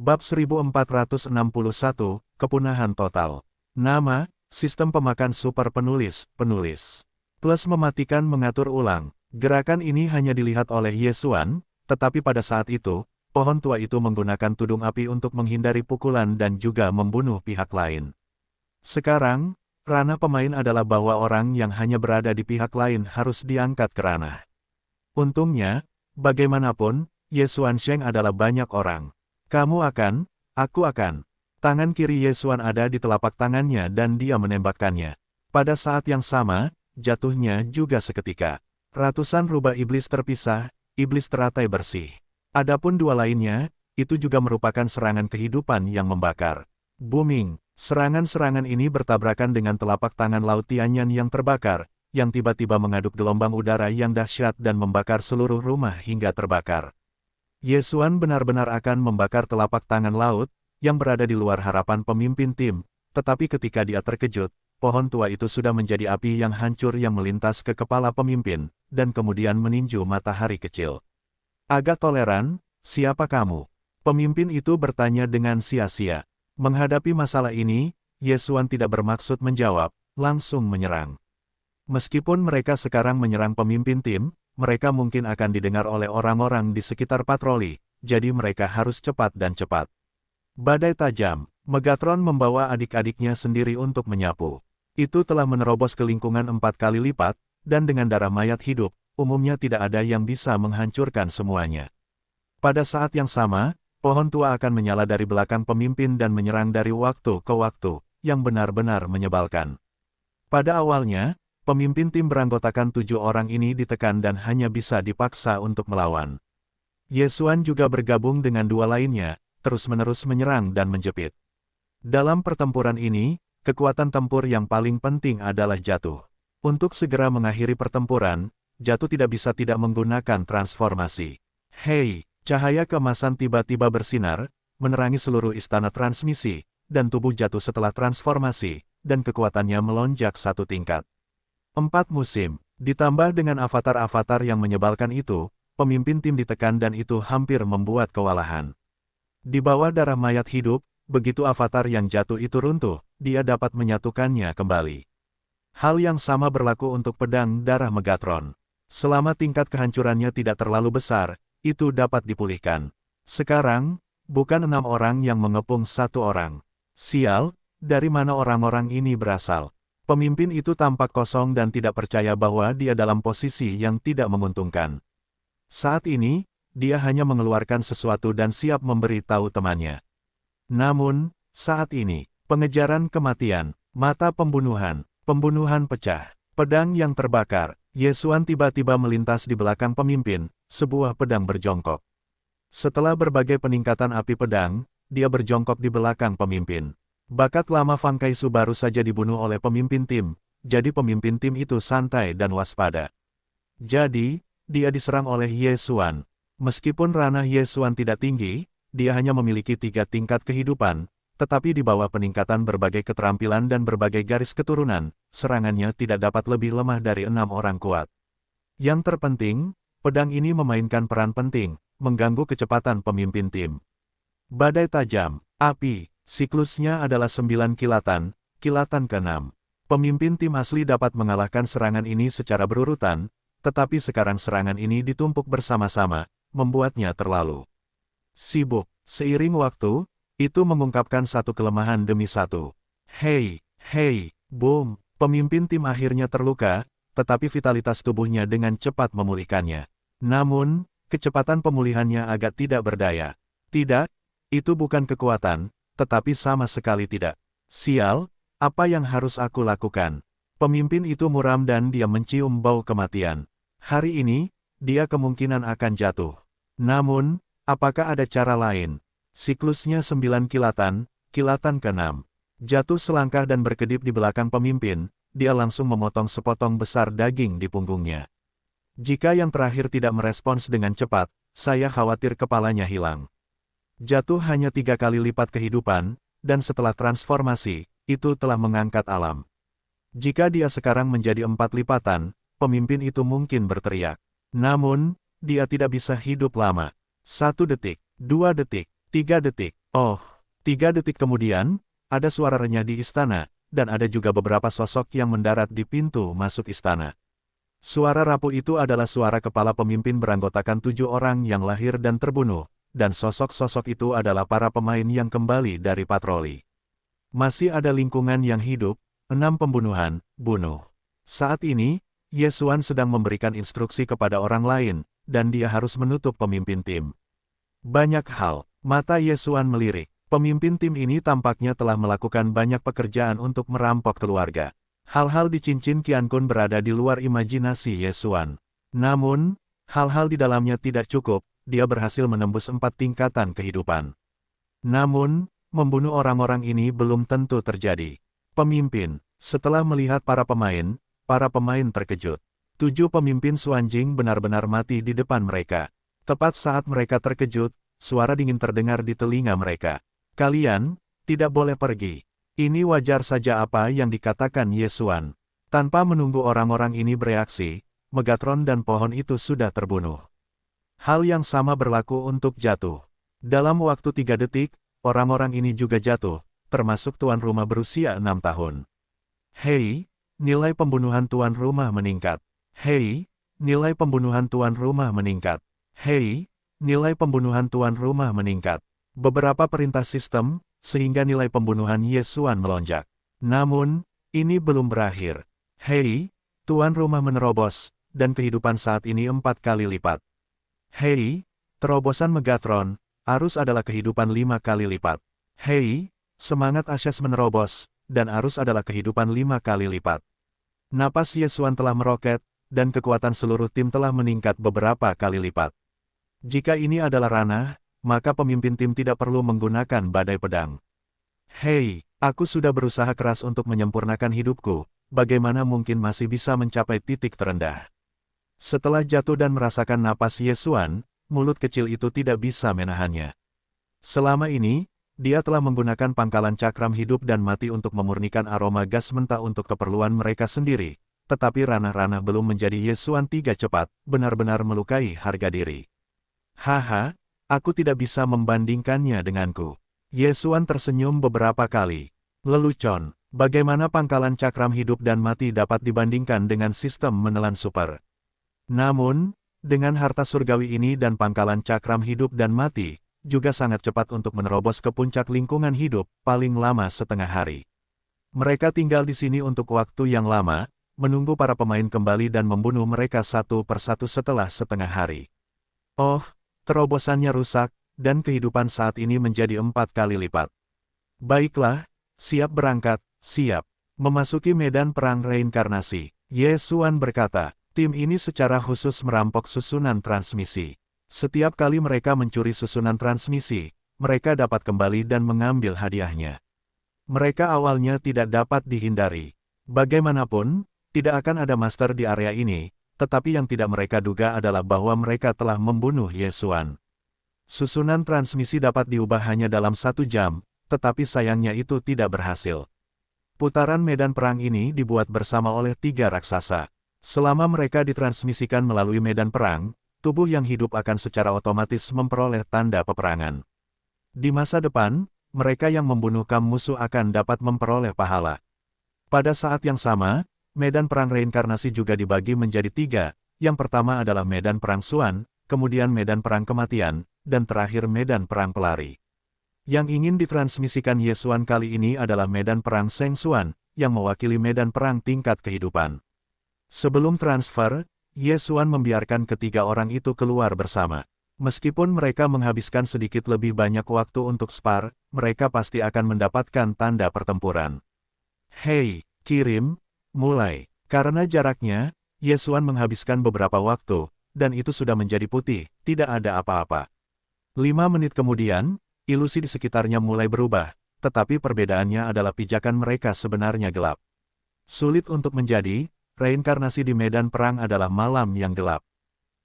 Bab 1461, Kepunahan Total. Nama, Sistem Pemakan Super Penulis. Plus mematikan mengatur ulang. Gerakan ini hanya dilihat oleh Ye Xuan, tetapi pada saat itu, pohon tua itu menggunakan tudung api untuk menghindari pukulan dan juga membunuh pihak lain. Sekarang, ranah pemain adalah bahwa orang yang hanya berada di pihak lain harus diangkat ke ranah. Untungnya, bagaimanapun, Ye Xuansheng adalah banyak orang. Kamu akan, aku akan. Tangan kiri Ye Xuan ada di telapak tangannya dan dia menembakkannya. Pada saat yang sama, jatuhnya juga seketika. Ratusan rubah iblis terpisah, iblis teratai bersih. Adapun dua lainnya, itu juga merupakan serangan kehidupan yang membakar. Booming, serangan-serangan ini bertabrakan dengan telapak tangan Lao Tianyan yang terbakar, yang tiba-tiba mengaduk gelombang udara yang dahsyat dan membakar seluruh rumah hingga terbakar. Ye Xuan benar-benar akan membakar telapak tangan laut, yang berada di luar harapan pemimpin tim, tetapi ketika dia terkejut, pohon tua itu sudah menjadi api yang hancur yang melintas ke kepala pemimpin, dan kemudian meninju matahari kecil. Agak toleran, siapa kamu? Pemimpin itu bertanya dengan sia-sia. Menghadapi masalah ini, Ye Xuan tidak bermaksud menjawab, langsung menyerang. Meskipun mereka sekarang menyerang pemimpin tim, mereka mungkin akan didengar oleh orang-orang di sekitar patroli, jadi mereka harus cepat dan cepat. Badai tajam, Megatron membawa adik-adiknya sendiri untuk menyapu. Itu telah menerobos ke lingkungan 4 kali lipat, dan dengan darah mayat hidup, umumnya tidak ada yang bisa menghancurkan semuanya. Pada saat yang sama, pohon tua akan menyala dari belakang pemimpin dan menyerang dari waktu ke waktu, yang benar-benar menyebalkan. Pada awalnya, pemimpin tim beranggotakan 7 orang ini ditekan dan hanya bisa dipaksa untuk melawan. Ye Xuan juga bergabung dengan dua lainnya, terus-menerus menyerang dan menjepit. Dalam pertempuran ini, kekuatan tempur yang paling penting adalah jatuh. Untuk segera mengakhiri pertempuran, jatuh tidak bisa tidak menggunakan transformasi. Hei, cahaya keemasan tiba-tiba bersinar, menerangi seluruh istana transmisi, dan tubuh jatuh setelah transformasi, dan kekuatannya melonjak 1 tingkat. 4 musim, ditambah dengan avatar-avatar yang menyebalkan itu, pemimpin tim ditekan dan itu hampir membuat kewalahan. Di bawah darah mayat hidup, begitu avatar yang jatuh itu runtuh, dia dapat menyatukannya kembali. Hal yang sama berlaku untuk pedang darah Megatron. Selama tingkat kehancurannya tidak terlalu besar, itu dapat dipulihkan. Sekarang, bukan 6 orang yang mengepung 1 orang. Sial, dari mana orang-orang ini berasal? Pemimpin itu tampak kosong dan tidak percaya bahwa dia dalam posisi yang tidak menguntungkan. Saat ini, dia hanya mengeluarkan sesuatu dan siap memberi tahu temannya. Namun, saat ini, pengejaran kematian, mata pembunuhan, pembunuhan pecah, pedang yang terbakar, Ye Xuan tiba-tiba melintas di belakang pemimpin, sebuah pedang berjongkok. Setelah berbagai peningkatan api pedang, dia berjongkok di belakang pemimpin. Bakat lama Fang Kaisu baru saja dibunuh oleh pemimpin tim, jadi pemimpin tim itu santai dan waspada. Jadi, dia diserang oleh Ye Xuan. Meskipun ranah Ye Xuan tidak tinggi, dia hanya memiliki 3 tingkat kehidupan, tetapi di bawah peningkatan berbagai keterampilan dan berbagai garis keturunan, serangannya tidak dapat lebih lemah dari 6 orang kuat. Yang terpenting, pedang ini memainkan peran penting, mengganggu kecepatan pemimpin tim. Badai tajam, api, siklusnya adalah 9 kilatan, kilatan ke-6. Pemimpin tim asli dapat mengalahkan serangan ini secara berurutan, tetapi sekarang serangan ini ditumpuk bersama-sama, membuatnya terlalu sibuk. Seiring waktu, itu mengungkapkan satu kelemahan demi satu. Hei, boom, pemimpin tim akhirnya terluka, tetapi vitalitas tubuhnya dengan cepat memulihkannya. Namun, kecepatan pemulihannya agak tidak berdaya. Tidak, itu bukan kekuatan, tetapi sama sekali tidak. Sial, apa yang harus aku lakukan? Pemimpin itu muram dan dia mencium bau kematian. Hari ini, dia kemungkinan akan jatuh. Namun, apakah ada cara lain? Siklusnya 9 kilatan, kilatan ke-6. Jatuh selangkah dan berkedip di belakang pemimpin, dia langsung memotong sepotong besar daging di punggungnya. Jika yang terakhir tidak merespons dengan cepat, saya khawatir kepalanya hilang. Jatuh hanya 3 kali lipat kehidupan, dan setelah transformasi, itu telah mengangkat alam. Jika dia sekarang menjadi 4 lipatan, pemimpin itu mungkin berteriak. Namun, dia tidak bisa hidup lama. 1 detik, 2 detik, 3 detik, Oh, 3 detik kemudian, ada suara renyah di istana, dan ada juga beberapa sosok yang mendarat di pintu masuk istana. Suara rapuh itu adalah suara kepala pemimpin beranggotakan 7 orang yang lahir dan terbunuh, dan sosok-sosok itu adalah para pemain yang kembali dari patroli. Masih ada lingkungan yang hidup, 6 pembunuhan, bunuh. Saat ini, Yesuan sedang memberikan instruksi kepada orang lain, dan dia harus menutup pemimpin tim. Banyak hal, mata Yesuan melirik. Pemimpin tim ini tampaknya telah melakukan banyak pekerjaan untuk merampok keluarga. Hal-hal di cincin Qiankun berada di luar imajinasi Yesuan. Namun, hal-hal di dalamnya tidak cukup, dia berhasil menembus 4 tingkatan kehidupan. Namun, membunuh orang-orang ini belum tentu terjadi. Pemimpin, setelah melihat para pemain terkejut. 7 pemimpin Xuanjing benar-benar mati di depan mereka. Tepat saat mereka terkejut, suara dingin terdengar di telinga mereka. Kalian tidak boleh pergi. Ini wajar saja apa yang dikatakan Yesuan. Tanpa menunggu orang-orang ini bereaksi, Megatron dan pohon itu sudah terbunuh. Hal yang sama berlaku untuk jatuh. Dalam waktu 3 detik, orang-orang ini juga jatuh, termasuk tuan rumah berusia 6 tahun. Hei, nilai pembunuhan tuan rumah meningkat. Hei, nilai pembunuhan tuan rumah meningkat. Hei, nilai pembunuhan tuan rumah meningkat. Beberapa perintah sistem, sehingga nilai pembunuhan Yesuan melonjak. Namun, ini belum berakhir. Hei, tuan rumah menerobos, dan kehidupan saat ini 4 kali lipat. Hei, terobosan Megatron, arus adalah kehidupan 5 kali lipat. Hei, semangat Asyas menerobos, dan arus adalah kehidupan 5 kali lipat. Napas Yesuan telah meroket, dan kekuatan seluruh tim telah meningkat beberapa kali lipat. Jika ini adalah ranah, maka pemimpin tim tidak perlu menggunakan badai pedang. Hei, aku sudah berusaha keras untuk menyempurnakan hidupku, bagaimana mungkin masih bisa mencapai titik terendah? Setelah jatuh dan merasakan napas Yesuan, mulut kecil itu tidak bisa menahannya. Selama ini, dia telah menggunakan pangkalan cakram hidup dan mati untuk memurnikan aroma gas mentah untuk keperluan mereka sendiri, tetapi ranah-ranah belum menjadi Yesuan 3 cepat, benar-benar melukai harga diri. Haha, aku tidak bisa membandingkannya denganku. Yesuan tersenyum beberapa kali. Lelucon, bagaimana pangkalan cakram hidup dan mati dapat dibandingkan dengan sistem menelan super? Namun, dengan harta surgawi ini dan pangkalan cakram hidup dan mati, juga sangat cepat untuk menerobos ke puncak lingkungan hidup, paling lama setengah hari. Mereka tinggal di sini untuk waktu yang lama, menunggu para pemain kembali dan membunuh mereka satu persatu setelah setengah hari. Oh, terobosannya rusak, dan kehidupan saat ini menjadi 4 kali lipat. Baiklah, siap berangkat, siap. Memasuki medan perang reinkarnasi, Yesuan berkata, tim ini secara khusus merampok susunan transmisi. Setiap kali mereka mencuri susunan transmisi, mereka dapat kembali dan mengambil hadiahnya. Mereka awalnya tidak dapat dihindari. Bagaimanapun, tidak akan ada master di area ini, tetapi yang tidak mereka duga adalah bahwa mereka telah membunuh Yesuan. Susunan transmisi dapat diubah hanya dalam 1 jam, tetapi sayangnya itu tidak berhasil. Putaran medan perang ini dibuat bersama oleh 3 raksasa. Selama mereka ditransmisikan melalui medan perang, tubuh yang hidup akan secara otomatis memperoleh tanda peperangan. Di masa depan, mereka yang membunuh musuh akan dapat memperoleh pahala. Pada saat yang sama, medan perang reinkarnasi juga dibagi menjadi 3, yang pertama adalah medan perang Xuan, kemudian medan perang kematian, dan terakhir medan perang pelari. Yang ingin ditransmisikan Yesuan kali ini adalah medan perang Sheng Xuan, yang mewakili medan perang tingkat kehidupan. Sebelum transfer, Yesuan membiarkan ketiga orang itu keluar bersama. Meskipun mereka menghabiskan sedikit lebih banyak waktu untuk spar, mereka pasti akan mendapatkan tanda pertempuran. Hei, kirim, mulai. Karena jaraknya, Yesuan menghabiskan beberapa waktu, dan itu sudah menjadi putih, tidak ada apa-apa. 5 menit kemudian, ilusi di sekitarnya mulai berubah, tetapi perbedaannya adalah pijakan mereka sebenarnya gelap. Sulit untuk menjadi, reinkarnasi di medan perang adalah malam yang gelap.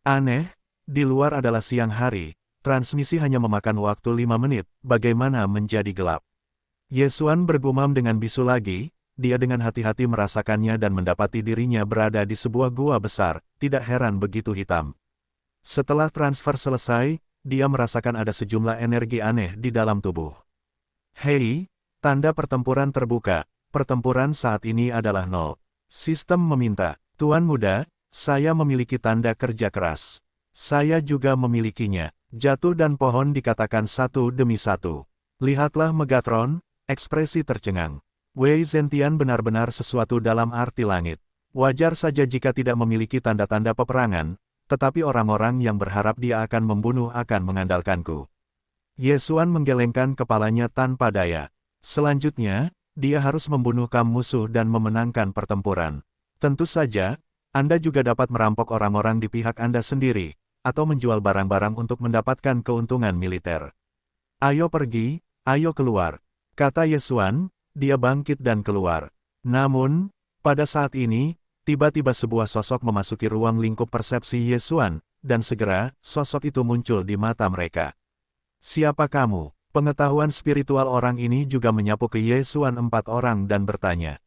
Aneh, di luar adalah siang hari, transmisi hanya memakan waktu 5 menit, bagaimana menjadi gelap? Yesuan bergumam dengan bisu lagi, dia dengan hati-hati merasakannya dan mendapati dirinya berada di sebuah gua besar, tidak heran begitu hitam. Setelah transfer selesai, dia merasakan ada sejumlah energi aneh di dalam tubuh. Hei, tanda pertempuran terbuka. Pertempuran saat ini adalah 0. Sistem meminta, Tuan Muda, saya memiliki tanda kerja keras. Saya juga memilikinya. Jatuh dan pohon dikatakan satu demi satu. Lihatlah Megatron, ekspresi tercengang. Wei Zentian benar-benar sesuatu dalam arti langit. Wajar saja jika tidak memiliki tanda-tanda peperangan, tetapi orang-orang yang berharap dia akan membunuh akan mengandalkanku. Ye Xuan menggelengkan kepalanya tanpa daya. Selanjutnya, dia harus membunuh musuh dan memenangkan pertempuran. Tentu saja, Anda juga dapat merampok orang-orang di pihak Anda sendiri, atau menjual barang-barang untuk mendapatkan keuntungan militer. Ayo pergi, ayo keluar, kata Ye Xuan, dia bangkit dan keluar. Namun, pada saat ini, tiba-tiba sebuah sosok memasuki ruang lingkup persepsi Ye Xuan, dan segera, sosok itu muncul di mata mereka. Siapa kamu? Pengetahuan spiritual orang ini juga menyapu ke Ye Xuan 4 orang dan bertanya.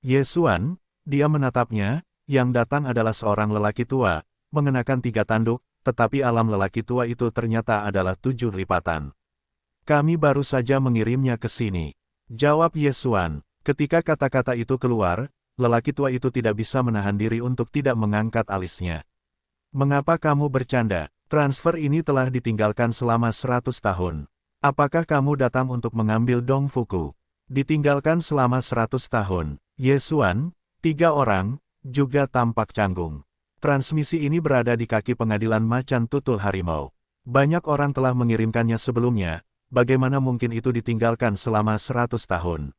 Ye Xuan, dia menatapnya, yang datang adalah seorang lelaki tua, mengenakan 3 tanduk, tetapi alam lelaki tua itu ternyata adalah 7 lipatan. Kami baru saja mengirimnya ke sini. Jawab Ye Xuan. Ketika kata-kata itu keluar, lelaki tua itu tidak bisa menahan diri untuk tidak mengangkat alisnya. Mengapa kamu bercanda? Transfer ini telah ditinggalkan selama 100 tahun. Apakah kamu datang untuk mengambil Dongfuku? Ditinggalkan selama 100 tahun. Ye Xuan, 3 orang, juga tampak canggung. Transmisi ini berada di kaki pengadilan macan tutul harimau. Banyak orang telah mengirimkannya sebelumnya, bagaimana mungkin itu ditinggalkan selama 100 tahun?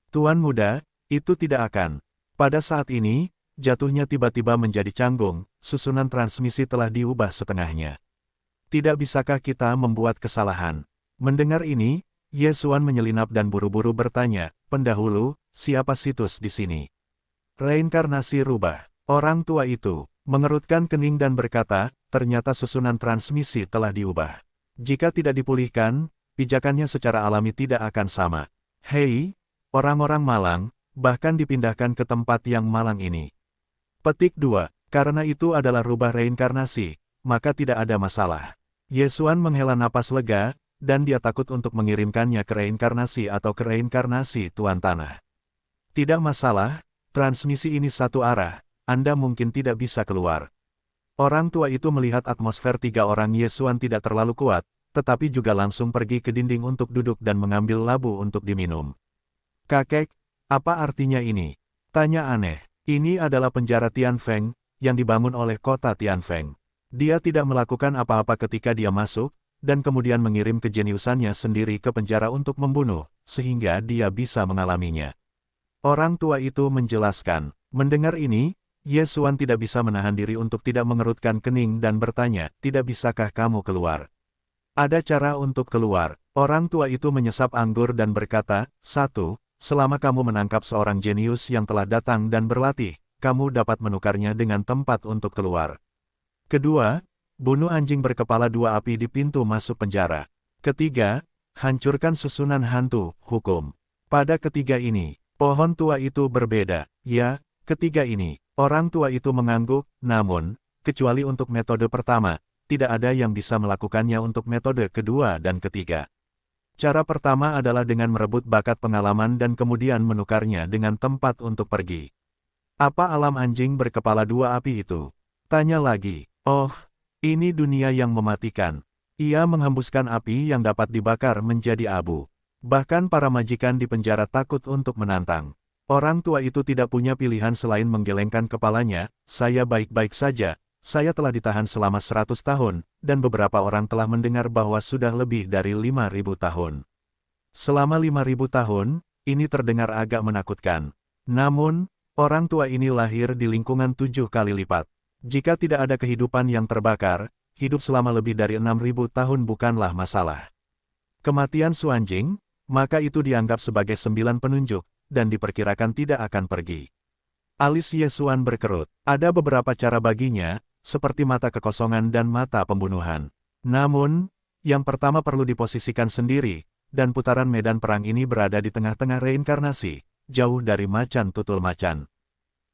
Tuan Muda, itu tidak akan. Pada saat ini, jatuhnya tiba-tiba menjadi canggung, susunan transmisi telah diubah setengahnya. Tidak bisakah kita membuat kesalahan? Mendengar ini, Ye Xuan menyelinap dan buru-buru bertanya, pendahulu, siapa situs di sini? Reinkarnasi rubah. Orang tua itu mengerutkan kening dan berkata, ternyata susunan transmisi telah diubah. Jika tidak dipulihkan, pijakannya secara alami tidak akan sama. Hei, orang-orang malang, bahkan dipindahkan ke tempat yang malang ini. Petik 2. Karena itu adalah rubah reinkarnasi, maka tidak ada masalah. Ye Xuan menghela napas lega, dan dia takut untuk mengirimkannya ke reinkarnasi atau ke reinkarnasi Tuan Tanah. Tidak masalah, transmisi ini satu arah, Anda mungkin tidak bisa keluar. Orang tua itu melihat atmosfer 3 orang Ye Xuan tidak terlalu kuat, tetapi juga langsung pergi ke dinding untuk duduk dan mengambil labu untuk diminum. Kakek, apa artinya ini? Tanya aneh. Ini adalah penjara Tianfeng, yang dibangun oleh kota Tianfeng. Dia tidak melakukan apa-apa ketika dia masuk, dan kemudian mengirim kejeniusannya sendiri ke penjara untuk membunuh, sehingga dia bisa mengalaminya. Orang tua itu menjelaskan. Mendengar ini, Ye Xuan tidak bisa menahan diri untuk tidak mengerutkan kening dan bertanya, tidak bisakah kamu keluar? Ada cara untuk keluar. Orang tua itu menyesap anggur dan berkata, 1. Selama kamu menangkap seorang jenius yang telah datang dan berlatih, kamu dapat menukarnya dengan tempat untuk keluar. Kedua, bunuh anjing berkepala 2 api di pintu masuk penjara. Ketiga, hancurkan susunan hantu, hukum. Pada ketiga ini, pohon tua itu berbeda. Ya, ketiga ini, orang tua itu mengangguk, namun, kecuali untuk metode pertama, tidak ada yang bisa melakukannya untuk metode kedua dan ketiga. Cara pertama adalah dengan merebut bakat pengalaman dan kemudian menukarnya dengan tempat untuk pergi. Apa alam anjing berkepala 2 api itu? Tanya lagi. Oh, ini dunia yang mematikan. Ia menghembuskan api yang dapat dibakar menjadi abu. Bahkan para majikan di penjara takut untuk menantang. Orang tua itu tidak punya pilihan selain menggelengkan kepalanya, saya baik-baik saja, saya telah ditahan selama 100 tahun, dan beberapa orang telah mendengar bahwa sudah lebih dari 5.000 tahun. Selama 5.000 tahun, ini terdengar agak menakutkan. Namun, orang tua ini lahir di lingkungan 7 kali lipat. Jika tidak ada kehidupan yang terbakar, hidup selama lebih dari 6.000 tahun bukanlah masalah. Kematian Suanjing, maka itu dianggap sebagai 9 penunjuk, dan diperkirakan tidak akan pergi. Alis Ye Xuan berkerut. Ada beberapa cara baginya, seperti mata kekosongan dan mata pembunuhan. Namun, yang pertama perlu diposisikan sendiri, dan putaran medan perang ini berada di tengah-tengah reinkarnasi, jauh dari macan tutul macan.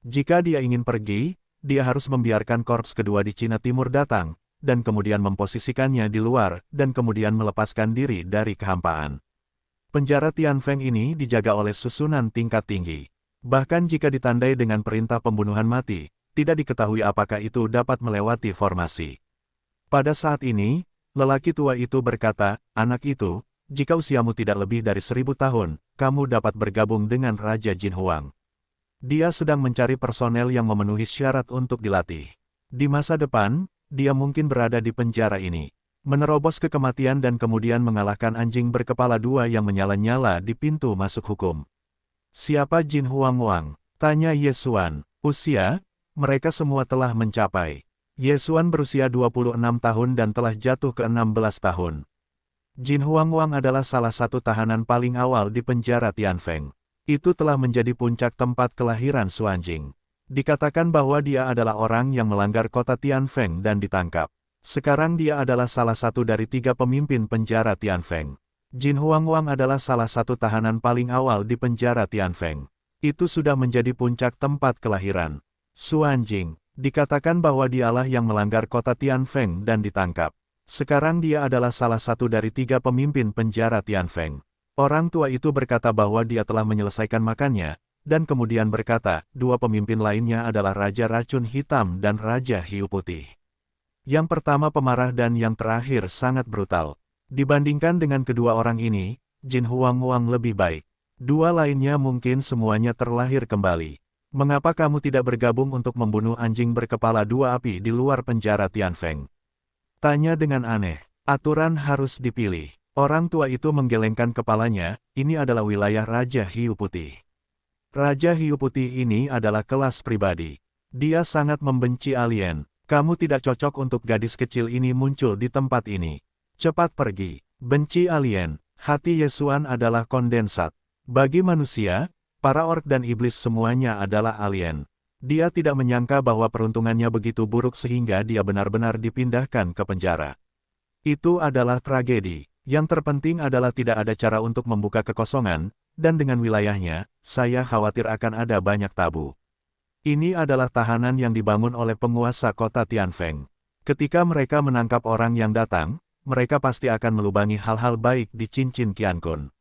Jika dia ingin pergi, dia harus membiarkan korps kedua di Cina Timur datang, dan kemudian memposisikannya di luar, dan kemudian melepaskan diri dari kehampaan. Penjara Tianfeng ini dijaga oleh susunan tingkat tinggi. Bahkan jika ditandai dengan perintah pembunuhan mati, tidak diketahui apakah itu dapat melewati formasi. Pada saat ini, lelaki tua itu berkata, "Anak itu, jika usiamu tidak lebih dari 1000 tahun, kamu dapat bergabung dengan Raja Jin Huang. Dia sedang mencari personel yang memenuhi syarat untuk dilatih. Di masa depan, dia mungkin berada di penjara ini, menerobos ke kematian dan kemudian mengalahkan anjing berkepala dua yang menyala-nyala di pintu masuk hukum." "Siapa Jin Huang Wang?" tanya Ye Xuan. "Usia, mereka semua telah mencapai." Ye Xuan berusia 26 tahun dan telah jatuh ke 16 tahun. Jin Huang Wang adalah salah satu tahanan paling awal di penjara Tianfeng. Itu telah menjadi puncak tempat kelahiran Xuanjing. Dikatakan bahwa dia adalah orang yang melanggar kota Tianfeng dan ditangkap. Sekarang dia adalah salah satu dari 3 pemimpin penjara Tianfeng. Jin Huang Wang adalah salah satu tahanan paling awal di penjara Tianfeng. Itu sudah menjadi puncak tempat kelahiran Xuanjing. Dikatakan bahwa dialah yang melanggar kota Tianfeng dan ditangkap. Sekarang dia adalah salah satu dari 3 pemimpin penjara Tianfeng. Orang tua itu berkata bahwa dia telah menyelesaikan makannya, dan kemudian berkata, 2 pemimpin lainnya adalah Raja Racun Hitam dan Raja Hiu Putih. Yang pertama pemarah dan yang terakhir sangat brutal. Dibandingkan dengan kedua orang ini, Jin Huang Wang lebih baik. 2 lainnya mungkin semuanya terlahir kembali. "Mengapa kamu tidak bergabung untuk membunuh anjing berkepala 2 api di luar penjara Tianfeng?" tanya dengan aneh. "Aturan harus dipilih." Orang tua itu menggelengkan kepalanya, "Ini adalah wilayah Raja Hiu Putih." Raja Hiu Putih ini adalah kelas pribadi. Dia sangat membenci alien. "Kamu tidak cocok untuk gadis kecil ini muncul di tempat ini. Cepat pergi." Benci alien. Hati Ye Xuan adalah kondensat. Bagi manusia, para orc dan iblis semuanya adalah alien. Dia tidak menyangka bahwa peruntungannya begitu buruk sehingga dia benar-benar dipindahkan ke penjara. Itu adalah tragedi. Yang terpenting adalah tidak ada cara untuk membuka kekosongan, dan dengan wilayahnya, saya khawatir akan ada banyak tabu. Ini adalah tahanan yang dibangun oleh penguasa kota Tianfeng. Ketika mereka menangkap orang yang datang, mereka pasti akan melubangi hal-hal baik di cincin Qiankun.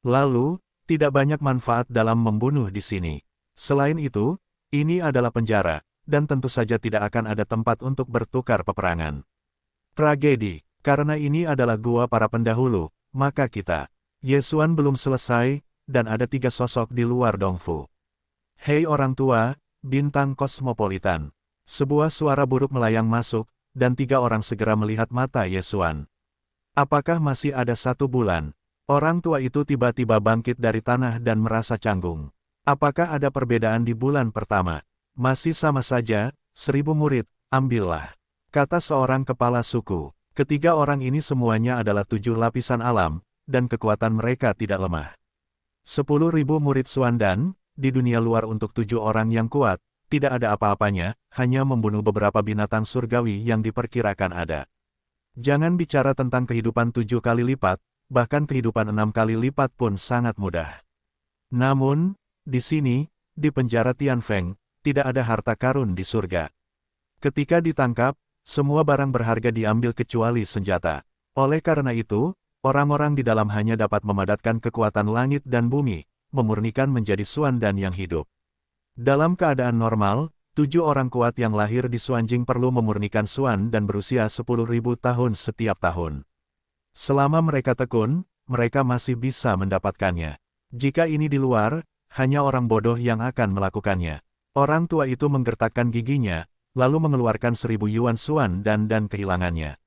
Lalu, tidak banyak manfaat dalam membunuh di sini. Selain itu, ini adalah penjara, dan tentu saja tidak akan ada tempat untuk bertukar peperangan. Tragedi, karena ini adalah gua para pendahulu, maka kita. Ye Xuan belum selesai, dan ada 3 sosok di luar Dongfu. "Hei orang tua, bintang kosmopolitan." Sebuah suara buruk melayang masuk, dan 3 orang segera melihat mata Ye Xuan. "Apakah masih ada 1 bulan?" Orang tua itu tiba-tiba bangkit dari tanah dan merasa canggung. "Apakah ada perbedaan di bulan pertama?" "Masih sama saja, 1000 murid, ambillah," kata seorang kepala suku. Ketiga orang ini semuanya adalah 7 lapisan alam, dan kekuatan mereka tidak lemah. 10.000 murid Xuandan, di dunia luar untuk 7 orang yang kuat, tidak ada apa-apanya, hanya membunuh beberapa binatang surgawi yang diperkirakan ada. Jangan bicara tentang kehidupan 7 kali lipat, bahkan kehidupan 6 kali lipat pun sangat mudah. Namun, di sini, di penjara Tianfeng, tidak ada harta karun di surga. Ketika ditangkap, semua barang berharga diambil kecuali senjata. Oleh karena itu, orang-orang di dalam hanya dapat memadatkan kekuatan langit dan bumi, memurnikan menjadi Xuandan yang hidup. Dalam keadaan normal, 7 orang kuat yang lahir di Xuanjing perlu memurnikan Xuan dan berusia 10.000 tahun setiap tahun. Selama mereka tekun, mereka masih bisa mendapatkannya. Jika ini di luar, hanya orang bodoh yang akan melakukannya. Orang tua itu menggertakkan giginya, lalu mengeluarkan 1000 yuan Xuan dan kehilangannya.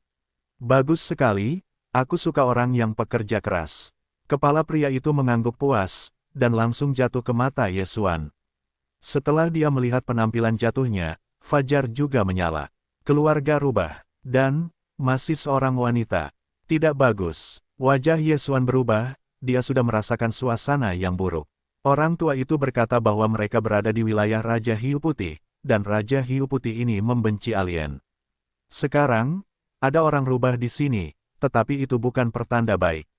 "Bagus sekali. Aku suka orang yang pekerja keras." Kepala pria itu mengangguk puas, dan langsung jatuh ke mata Ye Xuan. Setelah dia melihat penampilan jatuhnya, fajar juga menyala. Keluarga rubah, dan masih seorang wanita. Tidak bagus. Wajah Ye Xuan berubah, dia sudah merasakan suasana yang buruk. Orang tua itu berkata bahwa mereka berada di wilayah Raja Hiu Putih, dan Raja Hiu Putih ini membenci alien. Sekarang, ada orang rubah di sini. Tetapi itu bukan pertanda baik.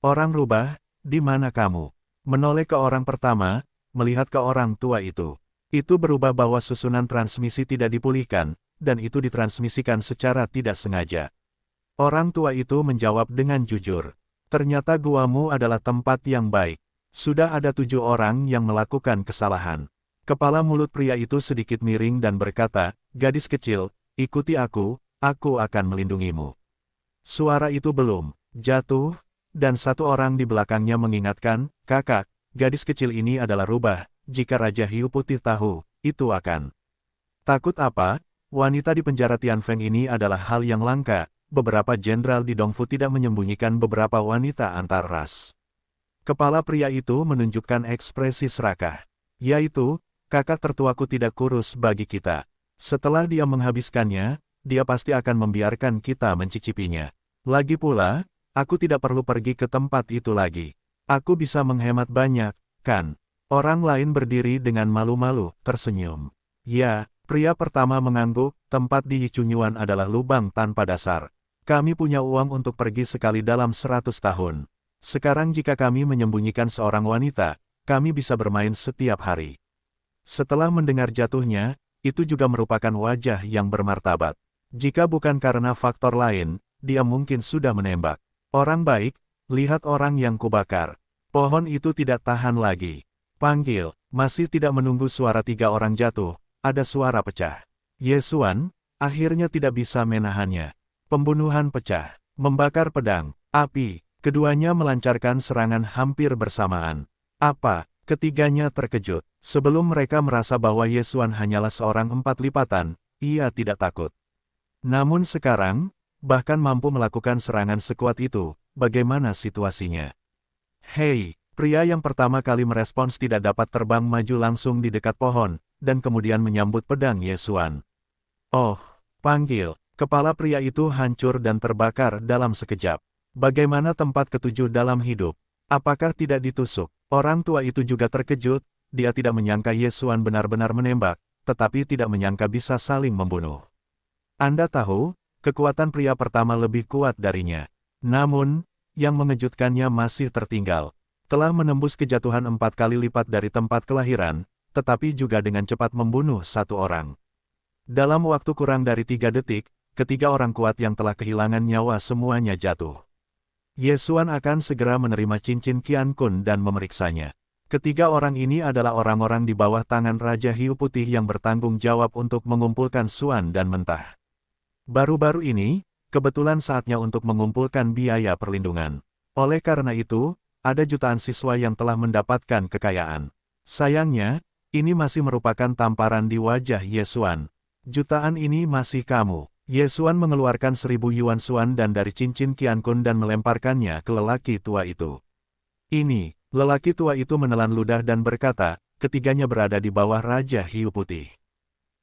"Orang rubah, di mana kamu?" Menoleh ke orang pertama, melihat ke orang tua itu. Itu berubah bahwa susunan transmisi tidak dipulihkan, dan itu ditransmisikan secara tidak sengaja. Orang tua itu menjawab dengan jujur. Ternyata guamu adalah tempat yang baik. Sudah ada 7 orang yang melakukan kesalahan. Kepala mulut pria itu sedikit miring dan berkata, gadis kecil, ikuti aku akan melindungimu. Suara itu belum jatuh, dan satu orang di belakangnya mengingatkan, kakak, gadis kecil ini adalah rubah, jika Raja Hiu Putih tahu, itu akan. Takut apa? Wanita di penjara Tianfeng ini adalah hal yang langka, beberapa jenderal di Dongfu tidak menyembunyikan beberapa wanita antar ras. Kepala pria itu menunjukkan ekspresi serakah. Yaitu, kakak tertuaku tidak kurus bagi kita. Setelah dia menghabiskannya, dia pasti akan membiarkan kita mencicipinya. Lagi pula, aku tidak perlu pergi ke tempat itu lagi. Aku bisa menghemat banyak, kan? Orang lain berdiri dengan malu-malu, tersenyum. Ya, pria pertama mengangguk, tempat di Yichunyuan adalah lubang tanpa dasar. Kami punya uang untuk pergi sekali dalam 100 tahun. Sekarang jika kami menyembunyikan seorang wanita, kami bisa bermain setiap hari. Setelah mendengar jatuhnya, itu juga merupakan wajah yang bermartabat. Jika bukan karena faktor lain, dia mungkin sudah menembak. Orang baik, lihat orang yang kubakar. Pohon itu tidak tahan lagi. Panggil, masih tidak menunggu suara 3 orang jatuh, ada suara pecah. Yesuan, akhirnya tidak bisa menahannya. Pembunuhan pecah, membakar pedang, api. Keduanya melancarkan serangan hampir bersamaan. Apa? Ketiganya terkejut. Sebelum mereka merasa bahwa Yesuan hanyalah seorang 4 lipatan, ia tidak takut. Namun sekarang, bahkan mampu melakukan serangan sekuat itu, bagaimana situasinya? Hei, pria yang pertama kali merespons tidak dapat terbang maju langsung di dekat pohon, dan kemudian menyambut pedang Yesuan. Oh, panggil, kepala pria itu hancur dan terbakar dalam sekejap. Bagaimana tempat ketujuh dalam hidup? Apakah tidak ditusuk? Orang tua itu juga terkejut, dia tidak menyangka Yesuan benar-benar menembak, tetapi tidak menyangka bisa saling membunuh. Anda tahu, kekuatan pria pertama lebih kuat darinya. Namun, yang mengejutkannya masih tertinggal. Telah menembus kejatuhan 4 kali lipat dari tempat kelahiran, tetapi juga dengan cepat membunuh 1 orang. Dalam waktu kurang dari 3 detik, ketiga orang kuat yang telah kehilangan nyawa semuanya jatuh. Yesuan akan segera menerima cincin Qian Kun dan memeriksanya. Ketiga orang ini adalah orang-orang di bawah tangan Raja Hiu Putih yang bertanggung jawab untuk mengumpulkan Suan dan Mentah. Baru-baru ini, kebetulan saatnya untuk mengumpulkan biaya perlindungan. Oleh karena itu, ada jutaan siswa yang telah mendapatkan kekayaan. Sayangnya, ini masih merupakan tamparan di wajah Yesuan. Jutaan ini masih kamu. Yesuan mengeluarkan 1000 yuan Suan dan dari cincin Qian Kun dan melemparkannya ke lelaki tua itu. Ini, lelaki tua itu menelan ludah dan berkata, ketiganya berada di bawah Raja Hiu Putih.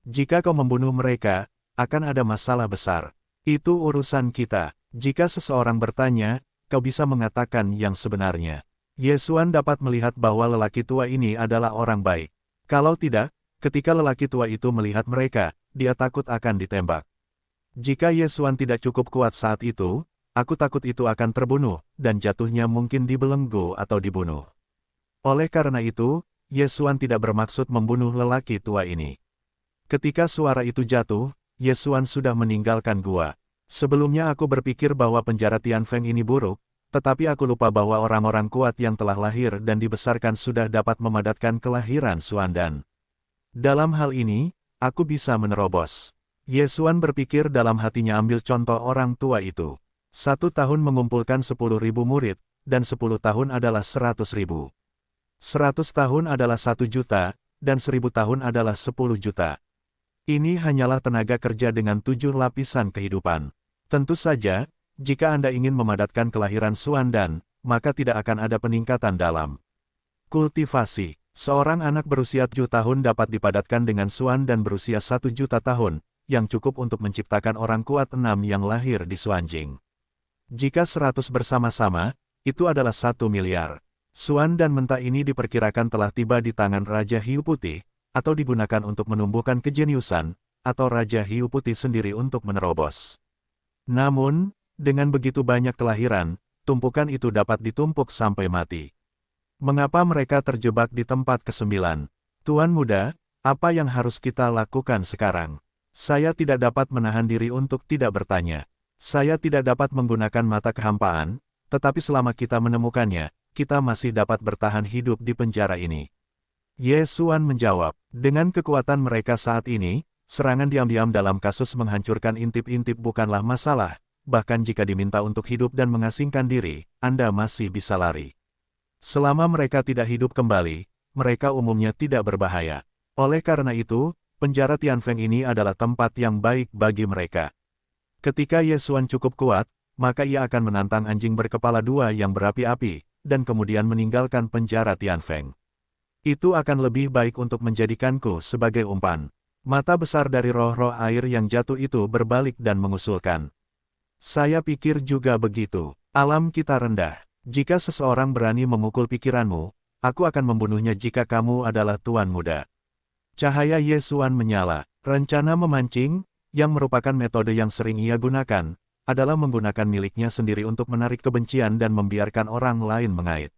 Jika kau membunuh mereka, akan ada masalah besar. Itu urusan kita. Jika seseorang bertanya, kau bisa mengatakan yang sebenarnya. Yesuan dapat melihat bahwa lelaki tua ini adalah orang baik. Kalau tidak, ketika lelaki tua itu melihat mereka, dia takut akan ditembak. Jika Yesuan tidak cukup kuat saat itu, aku takut itu akan terbunuh, dan jatuhnya mungkin dibelenggu atau dibunuh. Oleh karena itu, Yesuan tidak bermaksud membunuh lelaki tua ini. Ketika suara itu jatuh, Yesuan sudah meninggalkan gua. Sebelumnya aku berpikir bahwa penjara Tianfeng ini buruk, tetapi aku lupa bahwa orang-orang kuat yang telah lahir dan dibesarkan sudah dapat memadatkan kelahiran Suandan. Dalam hal ini, aku bisa menerobos. Yesuan berpikir dalam hatinya ambil contoh orang tua itu. 1 tahun mengumpulkan 10.000 murid, dan 10 tahun adalah 100.000. 100 tahun adalah 1 juta, dan 1000 tahun adalah 10 juta. Ini hanyalah tenaga kerja dengan 7 lapisan kehidupan. Tentu saja, jika Anda ingin memadatkan kelahiran Suandan, maka tidak akan ada peningkatan dalam kultivasi. Seorang anak berusia 7 tahun dapat dipadatkan dengan Suan dan berusia 1 juta tahun, yang cukup untuk menciptakan orang kuat 6 yang lahir di Suanjing. Jika 100 bersama-sama, itu adalah 1 miliar. Suan dan Mentah ini diperkirakan telah tiba di tangan Raja Hiu Putih, atau digunakan untuk menumbuhkan kejeniusan, atau Raja Hiu Putih sendiri untuk menerobos. Namun, dengan begitu banyak kelahiran, tumpukan itu dapat ditumpuk sampai mati. Mengapa mereka terjebak di tempat ke-9? Tuan muda, apa yang harus kita lakukan sekarang? Saya tidak dapat menahan diri untuk tidak bertanya. Saya tidak dapat menggunakan mata kehampaan, tetapi selama kita menemukannya, kita masih dapat bertahan hidup di penjara ini. Ye Xuan menjawab, dengan kekuatan mereka saat ini, serangan diam-diam dalam kasus menghancurkan intip-intip bukanlah masalah, bahkan jika diminta untuk hidup dan mengasingkan diri, Anda masih bisa lari. Selama mereka tidak hidup kembali, mereka umumnya tidak berbahaya. Oleh karena itu, penjara Tianfeng ini adalah tempat yang baik bagi mereka. Ketika Ye Xuan cukup kuat, maka ia akan menantang anjing berkepala dua yang berapi-api, dan kemudian meninggalkan penjara Tianfeng. Itu akan lebih baik untuk menjadikanku sebagai umpan. Mata besar dari roh-roh air yang jatuh itu berbalik dan mengusulkan. Saya pikir juga begitu. Alam kita rendah. Jika seseorang berani memukul pikiranmu, aku akan membunuhnya jika kamu adalah tuan muda. Cahaya Ye Xuan menyala. Rencana memancing, yang merupakan metode yang sering ia gunakan, adalah menggunakan miliknya sendiri untuk menarik kebencian dan membiarkan orang lain mengait.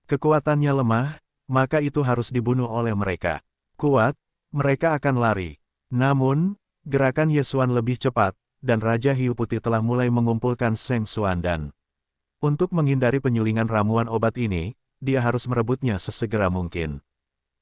Kekuatannya lemah, maka itu harus dibunuh oleh mereka. Kuat, mereka akan lari. Namun, gerakan Ye Xuan lebih cepat, dan Raja Hiu Putih telah mulai mengumpulkan Seng Xuan dan untuk menghindari penyulingan ramuan obat ini, dia harus merebutnya sesegera mungkin.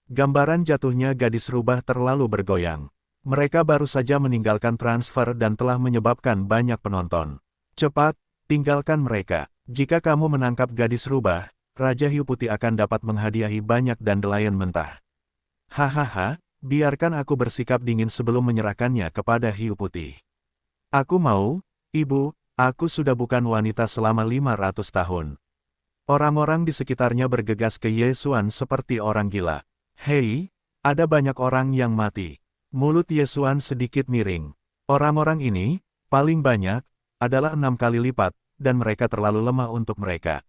Gambaran jatuhnya gadis rubah terlalu bergoyang. Mereka baru saja meninggalkan transfer dan telah menyebabkan banyak penonton. Cepat, tinggalkan mereka. Jika kamu menangkap gadis rubah, Raja Hiu Putih akan dapat menghadiahi banyak dandelion mentah. Hahaha, biarkan aku bersikap dingin sebelum menyerahkannya kepada Hiu Putih. Aku mau, Ibu, aku sudah bukan wanita selama 500 tahun. Orang-orang di sekitarnya bergegas ke Ye Xuan seperti orang gila. Hei, ada banyak orang yang mati. Mulut Ye Xuan sedikit miring. Orang-orang ini, paling banyak, adalah 6 kali lipat, dan mereka terlalu lemah untuk mereka.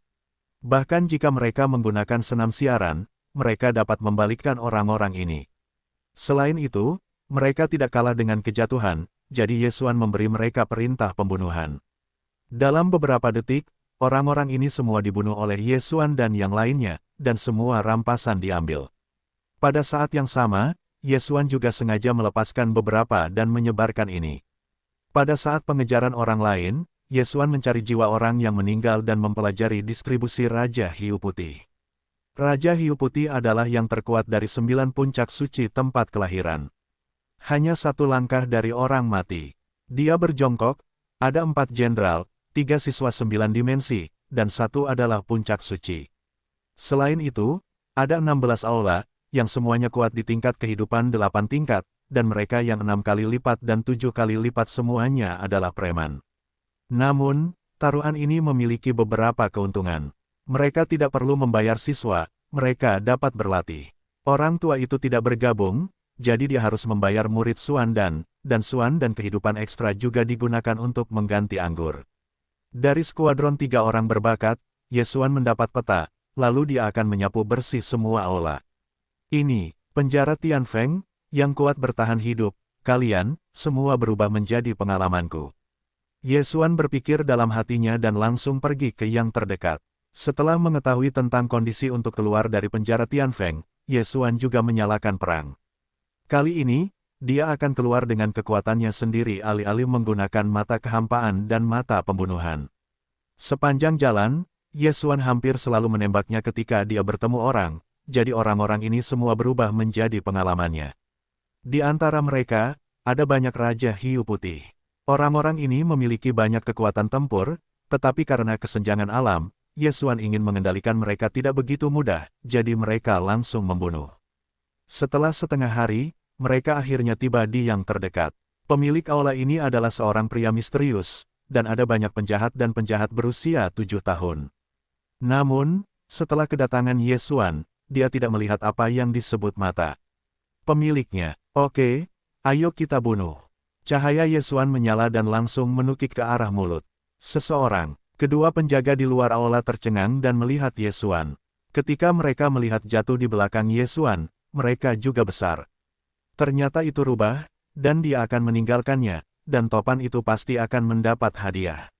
Bahkan jika mereka menggunakan senam siaran, mereka dapat membalikkan orang-orang ini. Selain itu, mereka tidak kalah dengan kejatuhan, jadi Ye Xuan memberi mereka perintah pembunuhan. Dalam beberapa detik, orang-orang ini semua dibunuh oleh Ye Xuan dan yang lainnya, dan semua rampasan diambil. Pada saat yang sama, Ye Xuan juga sengaja melepaskan beberapa dan menyebarkan ini. Pada saat pengejaran orang lain, Ye Xuan mencari jiwa orang yang meninggal dan mempelajari distribusi Raja Hiu Putih. Raja Hiu Putih adalah yang terkuat dari 9 puncak suci tempat kelahiran. Hanya satu langkah dari orang mati. Dia berjongkok, ada 4 jenderal, 3 siswa 9 dimensi, dan 1 adalah puncak suci. Selain itu, ada 16 aula, yang semuanya kuat di tingkat kehidupan 8 tingkat, dan mereka yang 6 kali lipat dan 7 kali lipat semuanya adalah preman. Namun, taruhan ini memiliki beberapa keuntungan. Mereka tidak perlu membayar siswa, mereka dapat berlatih. Orang tua itu tidak bergabung, jadi dia harus membayar murid Xuan dan Xuan dan kehidupan ekstra juga digunakan untuk mengganti anggur. Dari skuadron 3 orang berbakat, Ye Xuan mendapat peta, lalu dia akan menyapu bersih semua aula. Ini, penjara Tianfeng, yang kuat bertahan hidup, kalian, semua berubah menjadi pengalamanku. Ye Xuan berpikir dalam hatinya dan langsung pergi ke yang terdekat. Setelah mengetahui tentang kondisi untuk keluar dari penjara Tianfeng, Ye Xuan juga menyalakan perang. Kali ini, dia akan keluar dengan kekuatannya sendiri alih-alih menggunakan mata kehampaan dan mata pembunuhan. Sepanjang jalan, Ye Xuan hampir selalu menembaknya ketika dia bertemu orang, jadi orang-orang ini semua berubah menjadi pengalamannya. Di antara mereka, ada banyak Raja Hiu Putih. Orang-orang ini memiliki banyak kekuatan tempur, tetapi karena kesenjangan alam, Ye Xuan ingin mengendalikan mereka tidak begitu mudah, jadi mereka langsung membunuh. Setelah setengah hari, mereka akhirnya tiba di yang terdekat. Pemilik aula ini adalah seorang pria misterius, dan ada banyak penjahat dan penjahat berusia 7 tahun. Namun, setelah kedatangan Ye Xuan, dia tidak melihat apa yang disebut mata. Pemiliknya, oke, ayo kita bunuh. Cahaya Ye Xuan menyala dan langsung menukik ke arah mulut seseorang. Kedua penjaga di luar aula tercengang dan melihat Ye Xuan. Ketika mereka melihat jatuh di belakang Ye Xuan, mereka juga besar. Ternyata itu rubah, dan dia akan meninggalkannya, dan topan itu pasti akan mendapat hadiah.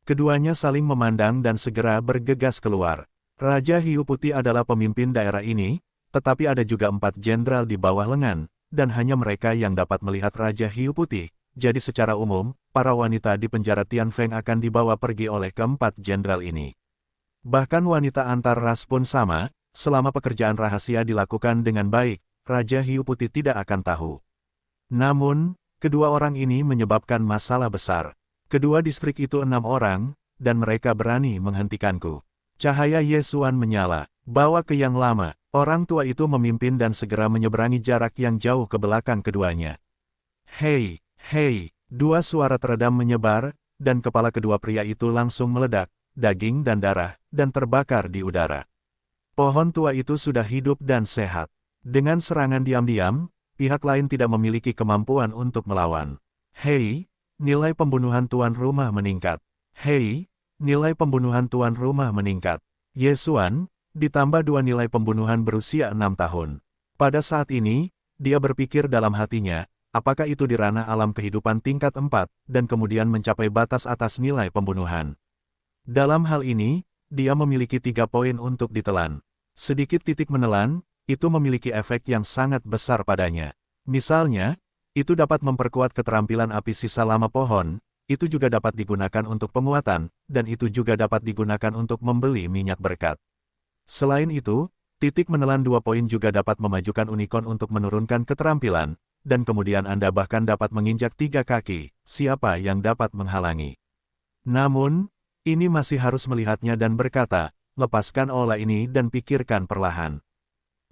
Keduanya saling memandang dan segera bergegas keluar. Raja Hiu Putih adalah pemimpin daerah ini, tetapi ada juga 4 jenderal di bawah lengan, dan hanya mereka yang dapat melihat Raja Hiu Putih. Jadi secara umum, para wanita di penjara Tianfeng akan dibawa pergi oleh keempat jenderal ini. Bahkan wanita antar ras pun sama, selama pekerjaan rahasia dilakukan dengan baik, Raja Hiu Putih tidak akan tahu. Namun, kedua orang ini menyebabkan masalah besar. Kedua distrik itu 6 orang, dan mereka berani menghentikanku. Cahaya Yesuan menyala. Bawa ke yang lama. Orang tua itu memimpin dan segera menyeberangi jarak yang jauh ke belakang keduanya. Hei, hei, dua suara teredam menyebar, dan kepala kedua pria itu langsung meledak, daging dan darah, dan terbakar di udara. Pohon tua itu sudah hidup dan sehat. Dengan serangan diam-diam, pihak lain tidak memiliki kemampuan untuk melawan. Hei, nilai pembunuhan tuan rumah meningkat. Hei, nilai pembunuhan tuan rumah meningkat. Yesuan, ditambah 2 nilai pembunuhan berusia 6 tahun. Pada saat ini, dia berpikir dalam hatinya, apakah itu di ranah alam kehidupan tingkat 4, dan kemudian mencapai batas atas nilai pembunuhan. Dalam hal ini, dia memiliki 3 poin untuk ditelan. Sedikit titik menelan, itu memiliki efek yang sangat besar padanya. Misalnya, itu dapat memperkuat keterampilan api sisa lama pohon, itu juga dapat digunakan untuk penguatan, dan itu juga dapat digunakan untuk membeli minyak berkat. Selain itu, titik menelan 2 poin juga dapat memajukan unicorn untuk menurunkan keterampilan, dan kemudian Anda bahkan dapat menginjak 3 kaki, siapa yang dapat menghalangi. Namun, ini masih harus melihatnya dan berkata, lepaskan olah ini dan pikirkan perlahan.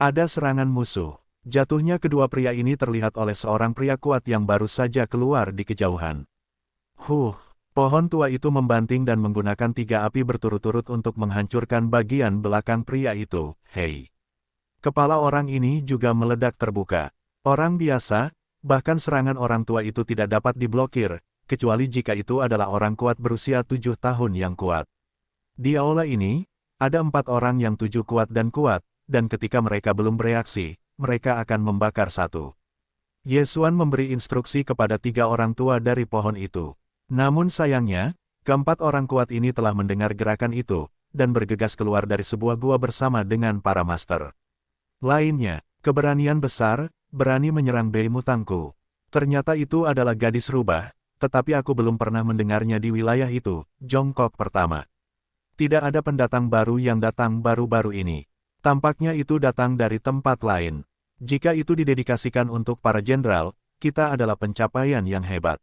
Ada serangan musuh. Jatuhnya kedua pria ini terlihat oleh seorang pria kuat yang baru saja keluar di kejauhan. Pohon tua itu membanting dan menggunakan 3 api berturut-turut untuk menghancurkan bagian belakang pria itu. Hei! Kepala orang ini juga meledak terbuka. Orang biasa, bahkan serangan orang tua itu tidak dapat diblokir, kecuali jika itu adalah orang kuat berusia 7 tahun yang kuat. Di aula ini, ada 4 orang yang 7 kuat, dan ketika mereka belum bereaksi, mereka akan membakar satu. Yesuan memberi instruksi kepada 3 orang tua dari pohon itu. Namun sayangnya, keempat orang kuat ini telah mendengar gerakan itu, dan bergegas keluar dari sebuah gua bersama dengan para master lainnya. Keberanian besar, berani menyerang Bei Mutangku. Ternyata itu adalah gadis rubah, tetapi aku belum pernah mendengarnya di wilayah itu, jongkok pertama. Tidak ada pendatang baru yang datang baru-baru ini. Tampaknya itu datang dari tempat lain. Jika itu didedikasikan untuk para jenderal, kita adalah pencapaian yang hebat.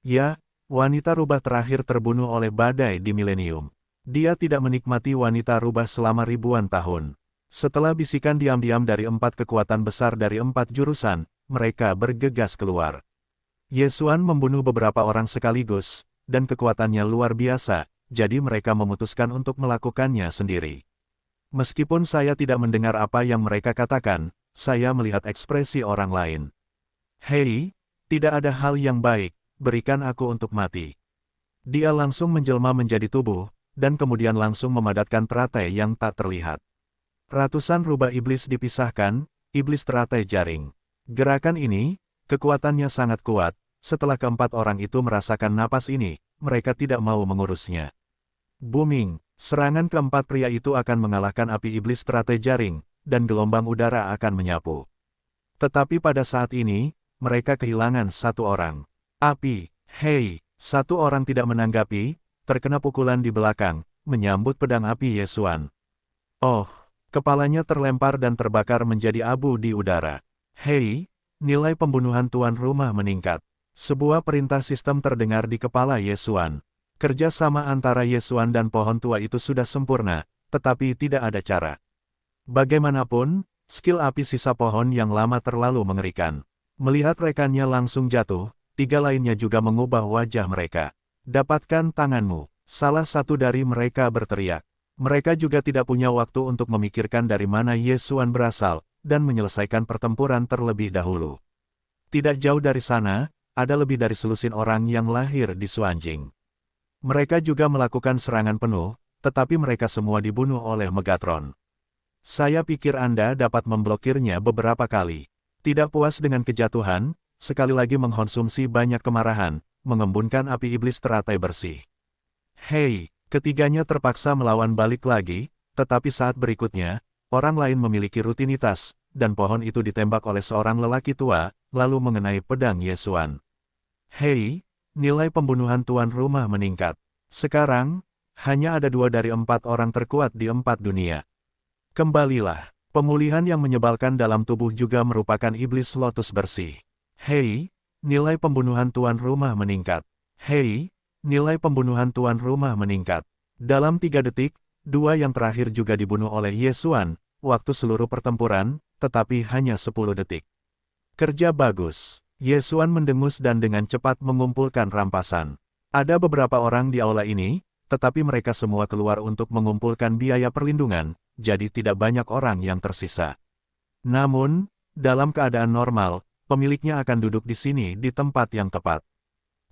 Ya, wanita rubah terakhir terbunuh oleh badai di milenium. Dia tidak menikmati wanita rubah selama ribuan tahun. Setelah bisikan diam-diam dari 4 kekuatan besar dari 4 jurusan, mereka bergegas keluar. Yesuan membunuh beberapa orang sekaligus, dan kekuatannya luar biasa, jadi mereka memutuskan untuk melakukannya sendiri. Meskipun saya tidak mendengar apa yang mereka katakan, saya melihat ekspresi orang lain. Hei, tidak ada hal yang baik. Berikan aku untuk mati. Dia langsung menjelma menjadi tubuh, dan kemudian langsung memadatkan teratai yang tak terlihat. Ratusan rubah iblis dipisahkan, iblis teratai jaring. Gerakan ini, kekuatannya sangat kuat. Setelah keempat orang itu merasakan napas ini, mereka tidak mau mengurusnya. Booming, serangan keempat pria itu akan mengalahkan api iblis teratai jaring, dan gelombang udara akan menyapu. Tetapi pada saat ini, mereka kehilangan satu orang. Api, hei, satu orang tidak menanggapi, terkena pukulan di belakang, menyambut pedang api Yesuan. Oh, kepalanya terlempar dan terbakar menjadi abu di udara. Hei, nilai pembunuhan tuan rumah meningkat. Sebuah perintah sistem terdengar di kepala Yesuan. Kerja sama antara Yesuan dan pohon tua itu sudah sempurna, tetapi tidak ada cara. Bagaimanapun, skill api sisa pohon yang lama terlalu mengerikan. Melihat rekannya langsung jatuh, 3 lainnya juga mengubah wajah mereka. Dapatkan tanganmu, salah satu dari mereka berteriak. Mereka juga tidak punya waktu untuk memikirkan dari mana Yesuan berasal, dan menyelesaikan pertempuran terlebih dahulu. Tidak jauh dari sana, ada lebih dari selusin orang yang lahir di Suanjing. Mereka juga melakukan serangan penuh, tetapi mereka semua dibunuh oleh Megatron. Saya pikir Anda dapat memblokirnya beberapa kali. Tidak puas dengan kejatuhan, sekali lagi mengkonsumsi banyak kemarahan, mengembunkan api iblis teratai bersih. Hei, ketiganya terpaksa melawan balik lagi, tetapi saat berikutnya, orang lain memiliki rutinitas, dan pohon itu ditembak oleh seorang lelaki tua, lalu mengenai pedang Ye Xuan. Hei, nilai pembunuhan tuan rumah meningkat. Sekarang, hanya ada 2 dari 4 orang terkuat di 4 dunia. Kembalilah. Pemulihan yang menyebalkan dalam tubuh juga merupakan iblis lotus bersih. Hei, nilai pembunuhan tuan rumah meningkat. Hei, nilai pembunuhan tuan rumah meningkat. Dalam 3 detik, 2 yang terakhir juga dibunuh oleh Ye Xuan, waktu seluruh pertempuran, tetapi hanya 10 detik. Kerja bagus. Ye Xuan mendengus dan dengan cepat mengumpulkan rampasan. Ada beberapa orang di aula ini, tetapi mereka semua keluar untuk mengumpulkan biaya perlindungan, jadi tidak banyak orang yang tersisa. Namun, dalam keadaan normal, pemiliknya akan duduk di sini di tempat yang tepat.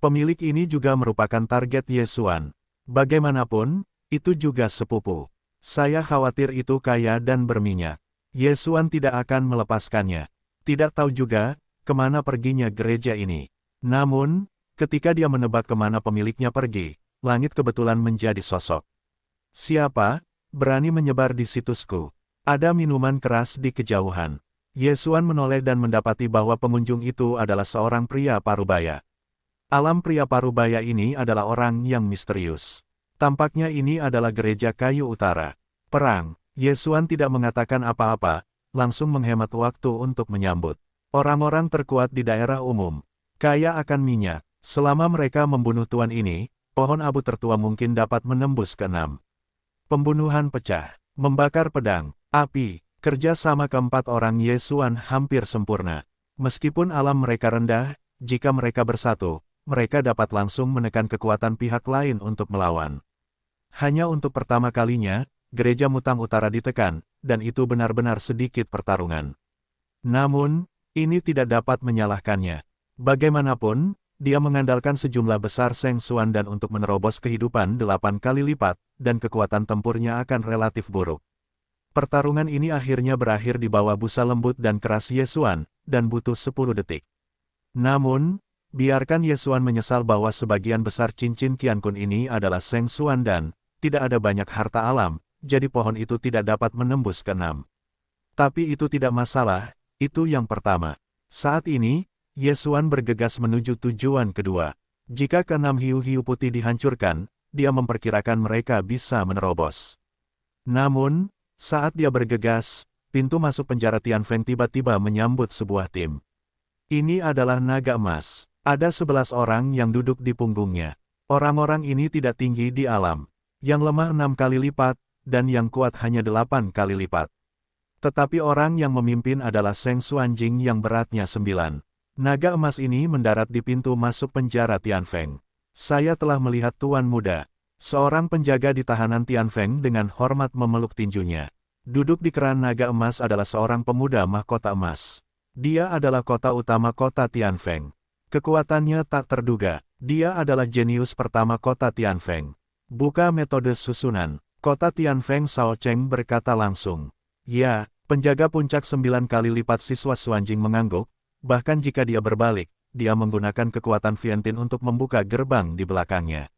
Pemilik ini juga merupakan target Ye Xuan. Bagaimanapun, itu juga sepupu. Saya khawatir itu kaya dan berminyak. Ye Xuan tidak akan melepaskannya. Tidak tahu juga, kemana perginya gereja ini. Namun, ketika dia menebak kemana pemiliknya pergi, langit kebetulan menjadi sosok. Siapa berani menyebar di situsku? Ada minuman keras di kejauhan. Ye Xuan menoleh dan mendapati bahwa pengunjung itu adalah seorang pria parubaya. Alam pria parubaya ini adalah orang yang misterius. Tampaknya ini adalah gereja kayu utara. Perang. Ye Xuan tidak mengatakan apa-apa, langsung menghemat waktu untuk menyambut orang-orang terkuat di daerah umum. Kaya akan minyak. Selama mereka membunuh tuan ini, pohon abu tertua mungkin dapat menembus ke-6. Pembunuhan pecah. Membakar pedang. Api. Kerja sama keempat orang Ye Xuan hampir sempurna. Meskipun alam mereka rendah, jika mereka bersatu, mereka dapat langsung menekan kekuatan pihak lain untuk melawan. Hanya untuk pertama kalinya, gereja Mutang Utara ditekan, dan itu benar-benar sedikit pertarungan. Namun, ini tidak dapat menyalahkannya. Bagaimanapun, dia mengandalkan sejumlah besar Seng Xuan dan untuk menerobos kehidupan 8 kali lipat, dan kekuatan tempurnya akan relatif buruk. Pertarungan ini akhirnya berakhir di bawah busa lembut dan keras Ye Xuan, dan butuh 10 detik. Namun, biarkan Ye Xuan menyesal bahwa sebagian besar cincin Qiankun ini adalah Seng Xuan dan tidak ada banyak harta alam, jadi pohon itu tidak dapat menembus ke-6. Tapi itu tidak masalah, itu yang pertama. Saat ini, Ye Xuan bergegas menuju tujuan kedua. Jika ke-6 hiu-hiu putih dihancurkan, dia memperkirakan mereka bisa menerobos. Namun, saat dia bergegas, pintu masuk penjara Tianfeng tiba-tiba menyambut sebuah tim. Ini adalah naga emas. Ada 11 orang yang duduk di punggungnya. Orang-orang ini tidak tinggi di alam. Yang lemah 6 kali lipat, dan yang kuat hanya 8 kali lipat. Tetapi orang yang memimpin adalah Seng Xuanjing yang beratnya 9. Naga emas ini mendarat di pintu masuk penjara Tianfeng. Saya telah melihat Tuan Muda. Seorang penjaga di tahanan Tianfeng dengan hormat memeluk tinjunya. Duduk di keran naga emas adalah seorang pemuda mahkota emas. Dia adalah kota utama kota Tianfeng. Kekuatannya tak terduga. Dia adalah jenius pertama kota Tianfeng. Buka metode susunan. Kota Tianfeng Sao Cheng berkata langsung. Ya, penjaga puncak 9 kali lipat siswa Xuanjing mengangguk, bahkan jika dia berbalik, dia menggunakan kekuatan Viantin untuk membuka gerbang di belakangnya.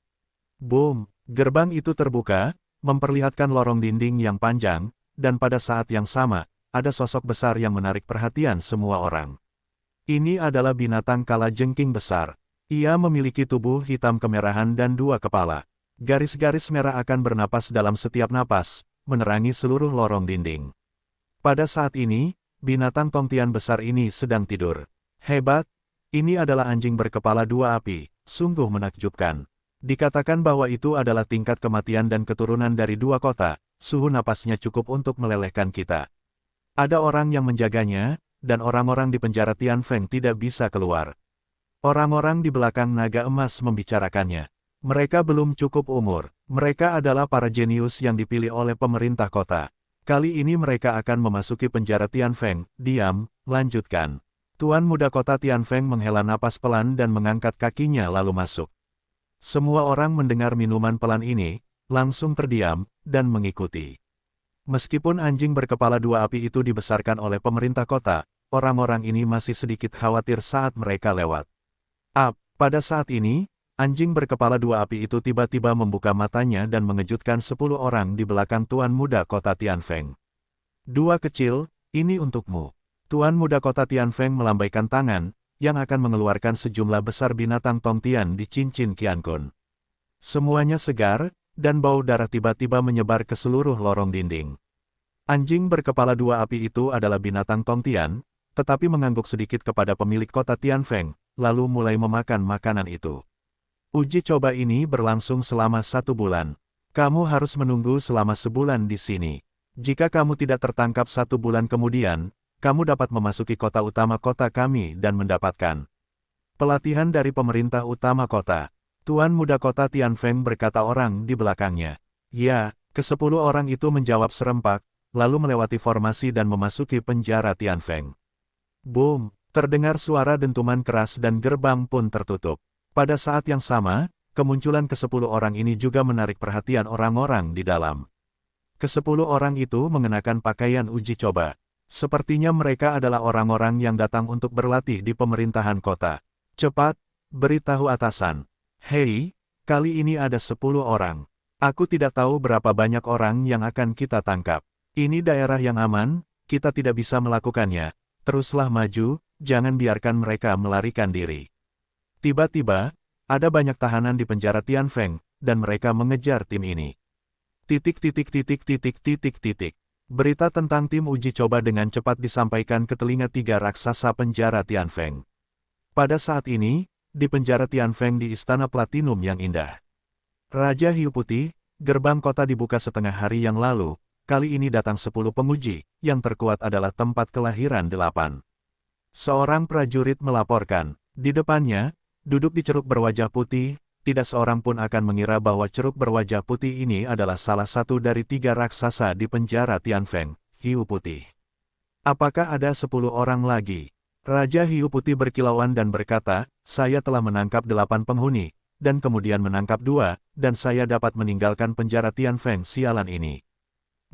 Boom! Gerbang itu terbuka, memperlihatkan lorong dinding yang panjang, dan pada saat yang sama, ada sosok besar yang menarik perhatian semua orang. Ini adalah binatang kalajengking besar. Ia memiliki tubuh hitam kemerahan dan 2 kepala. Garis-garis merah akan bernapas dalam setiap napas, menerangi seluruh lorong dinding. Pada saat ini, binatang Tongtian besar ini sedang tidur. Hebat! Ini adalah anjing berkepala 2 api, sungguh menakjubkan. Dikatakan bahwa itu adalah tingkat kematian dan keturunan dari 2 kota, suhu napasnya cukup untuk melelehkan kita. Ada orang yang menjaganya, dan orang-orang di penjara Tianfeng tidak bisa keluar. Orang-orang di belakang naga emas membicarakannya. Mereka belum cukup umur. Mereka adalah para jenius yang dipilih oleh pemerintah kota. Kali ini mereka akan memasuki penjara Tianfeng. Diam, lanjutkan. Tuan muda kota Tianfeng menghela napas pelan dan mengangkat kakinya lalu masuk. Semua orang mendengar minuman pelan ini, langsung terdiam, dan mengikuti. Meskipun anjing berkepala 2 api itu dibesarkan oleh pemerintah kota, orang-orang ini masih sedikit khawatir saat mereka lewat. Pada saat ini, anjing berkepala 2 api itu tiba-tiba membuka matanya dan mengejutkan 10 orang di belakang tuan muda kota Tianfeng. 2 kecil, ini untukmu. Tuan Muda Kota Tianfeng melambaikan tangan, yang akan mengeluarkan sejumlah besar binatang Tongtian di cincin Qiankun. Semuanya segar, dan bau darah tiba-tiba menyebar ke seluruh lorong dinding. Anjing berkepala dua api itu adalah binatang Tongtian, tetapi mengangguk sedikit kepada pemilik kota Tianfeng, lalu mulai memakan makanan itu. Uji coba ini berlangsung selama 1 bulan. Kamu harus menunggu selama sebulan di sini. Jika kamu tidak tertangkap 1 bulan kemudian, kamu dapat memasuki kota utama kota kami dan mendapatkan pelatihan dari pemerintah utama kota. Tuan Muda Kota Tianfeng berkata orang di belakangnya. Ya, ke-10 orang itu menjawab serempak, lalu melewati formasi dan memasuki penjara Tianfeng. Boom, terdengar suara dentuman keras dan gerbang pun tertutup. Pada saat yang sama, kemunculan ke-10 orang ini juga menarik perhatian orang-orang di dalam. Ke-10 orang itu mengenakan pakaian uji coba. Sepertinya mereka adalah orang-orang yang datang untuk berlatih di pemerintahan kota. Cepat, beritahu atasan. Hei, kali ini ada 10 orang. Aku tidak tahu berapa banyak orang yang akan kita tangkap. Ini daerah yang aman, kita tidak bisa melakukannya. Teruslah maju, jangan biarkan mereka melarikan diri. Tiba-tiba, ada banyak tahanan di penjara Tianfeng, dan mereka mengejar tim ini. Titik. Berita tentang tim uji coba dengan cepat disampaikan ke telinga 3 raksasa penjara Tianfeng. Pada saat ini, di penjara Tianfeng di Istana Platinum yang indah. Raja Hiu Putih, gerbang kota dibuka setengah hari yang lalu, kali ini datang 10 penguji, yang terkuat adalah tempat kelahiran 8. Seorang prajurit melaporkan, di depannya, duduk di ceruk berwajah putih, tidak seorang pun akan mengira bahwa ceruk berwajah putih ini adalah salah satu dari 3 raksasa di penjara Tianfeng, Hiu Putih. Apakah ada 10 orang lagi? Raja Hiu Putih berkilauan dan berkata, saya telah menangkap 8 penghuni, dan kemudian menangkap 2, dan saya dapat meninggalkan penjara Tianfeng sialan ini.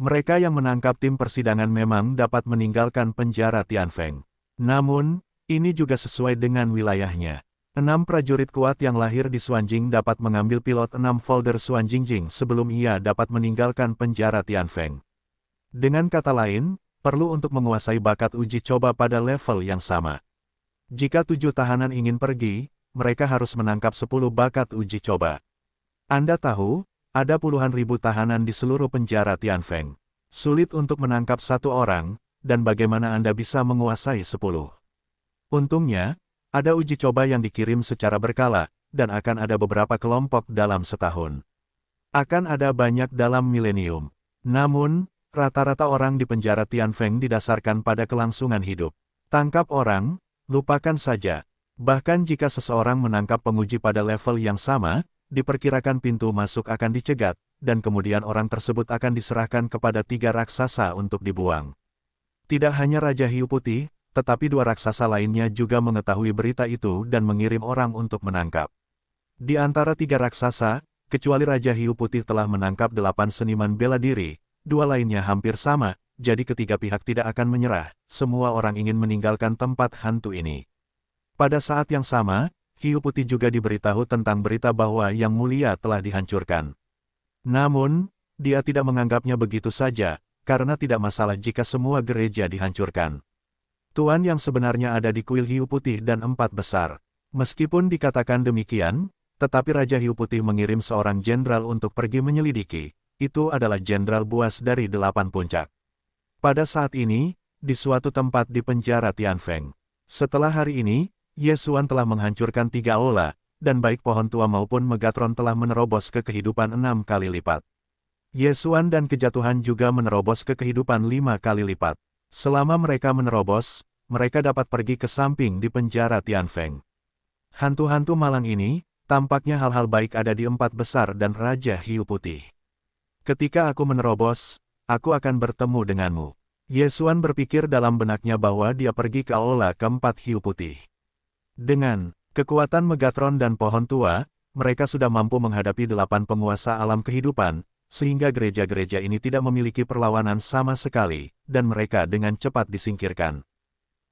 Mereka yang menangkap tim persidangan memang dapat meninggalkan penjara Tianfeng. Namun, ini juga sesuai dengan wilayahnya. 6 prajurit kuat yang lahir di Xuanjing dapat mengambil pilot 6 folder Xuanjingjing sebelum ia dapat meninggalkan penjara Tianfeng. Dengan kata lain, perlu untuk menguasai bakat uji coba pada level yang sama. Jika 7 tahanan ingin pergi, mereka harus menangkap 10 bakat uji coba. Anda tahu, ada puluhan ribu tahanan di seluruh penjara Tianfeng. Sulit untuk menangkap 1 orang, dan bagaimana Anda bisa menguasai 10? Untungnya, ada uji coba yang dikirim secara berkala, dan akan ada beberapa kelompok dalam setahun. Akan ada banyak dalam milenium. Namun, rata-rata orang di penjara Tianfeng didasarkan pada kelangsungan hidup. Tangkap orang, lupakan saja. Bahkan jika seseorang menangkap penguji pada level yang sama, diperkirakan pintu masuk akan dicegat, dan kemudian orang tersebut akan diserahkan kepada 3 raksasa untuk dibuang. Tidak hanya Raja Hiu Putih, tetapi 2 raksasa lainnya juga mengetahui berita itu dan mengirim orang untuk menangkap. Di antara 3 raksasa, kecuali Raja Hiu Putih telah menangkap 8 seniman bela diri, 2 lainnya hampir sama, jadi ketiga pihak tidak akan menyerah, semua orang ingin meninggalkan tempat hantu ini. Pada saat yang sama, Hiu Putih juga diberitahu tentang berita bahwa Yang Mulia telah dihancurkan. Namun, dia tidak menganggapnya begitu saja, karena tidak masalah jika semua gereja dihancurkan. Tuan yang sebenarnya ada di kuil Hiu Putih dan 4 besar. Meskipun dikatakan demikian, tetapi Raja Hiu Putih mengirim seorang jenderal untuk pergi menyelidiki. Itu adalah Jenderal Buas dari 8 puncak. Pada saat ini, di suatu tempat di penjara Tianfeng. Setelah hari ini, Ye Xuan telah menghancurkan 3 aula, dan baik pohon tua maupun Megatron telah menerobos ke kehidupan 6 kali lipat. Ye Xuan dan kejatuhan juga menerobos ke kehidupan 5 kali lipat. Selama mereka menerobos, mereka dapat pergi ke samping di penjara Tianfeng. Hantu-hantu malang ini, tampaknya hal-hal baik ada di 4 besar dan Raja Hiu Putih. Ketika aku menerobos, aku akan bertemu denganmu. Ye Xuan berpikir dalam benaknya bahwa dia pergi ke aula keempat Hiu Putih. Dengan kekuatan Megatron dan pohon tua, mereka sudah mampu menghadapi 8 penguasa alam kehidupan, sehingga gereja-gereja ini tidak memiliki perlawanan sama sekali, dan mereka dengan cepat disingkirkan.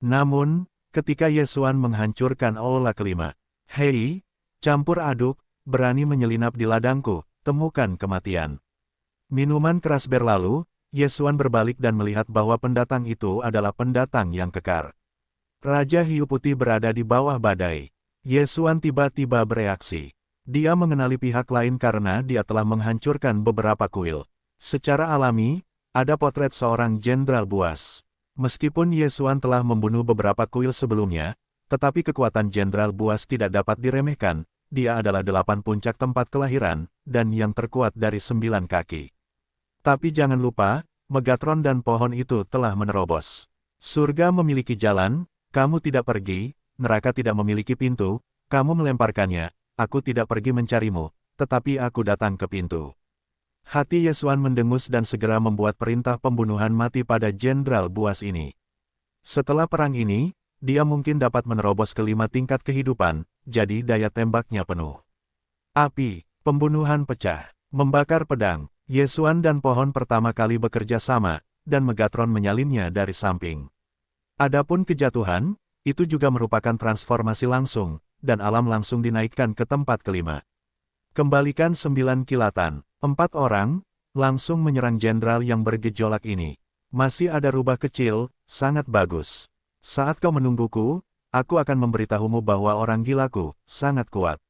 Namun, ketika Ye Xuan menghancurkan aula kelima, hei, campur aduk, berani menyelinap di ladangku, temukan kematian. Minuman keras berlalu, Yesuan berbalik dan melihat bahwa pendatang itu adalah pendatang yang kekar. Raja Hiu Putih berada di bawah badai. Yesuan tiba-tiba bereaksi. Dia mengenali pihak lain karena dia telah menghancurkan beberapa kuil. Secara alami, ada potret seorang jenderal buas. Meskipun Yesuan telah membunuh beberapa kuil sebelumnya, tetapi kekuatan jenderal buas tidak dapat diremehkan. Dia adalah 8 puncak tempat kelahiran, dan yang terkuat dari 9 kaki. Tapi jangan lupa, Megatron dan pohon itu telah menerobos. Surga memiliki jalan, kamu tidak pergi, neraka tidak memiliki pintu, kamu melemparkannya, aku tidak pergi mencarimu, tetapi aku datang ke pintu. Hati Yesuan mendengus dan segera membuat perintah pembunuhan mati pada jenderal buas ini. Setelah perang ini, dia mungkin dapat menerobos ke 5 tingkat kehidupan, jadi daya tembaknya penuh. Api, pembunuhan pecah, membakar pedang. Yesuan dan pohon pertama kali bekerja sama, dan Megatron menyalinnya dari samping. Adapun kejatuhan, itu juga merupakan transformasi langsung, dan alam langsung dinaikkan ke tempat kelima. Kembalikan 9 kilatan, 4 orang, langsung menyerang jenderal yang bergejolak ini. Masih ada rubah kecil, sangat bagus. Saat kau menungguku, aku akan memberitahumu bahwa orang gilaku, sangat kuat.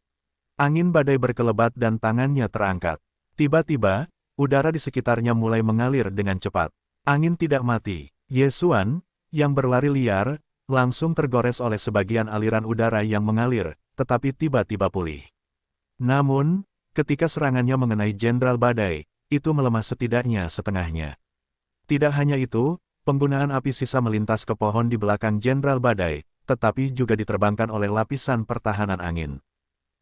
Angin badai berkelebat dan tangannya terangkat. Tiba-tiba, udara di sekitarnya mulai mengalir dengan cepat. Angin tidak mati. Yesuan, yang berlari liar, langsung tergores oleh sebagian aliran udara yang mengalir, tetapi tiba-tiba pulih. Namun, ketika serangannya mengenai Jenderal Badai, itu melemah setidaknya setengahnya. Tidak hanya itu, penggunaan api sisa melintas ke pohon di belakang Jenderal Badai, tetapi juga diterbangkan oleh lapisan pertahanan angin.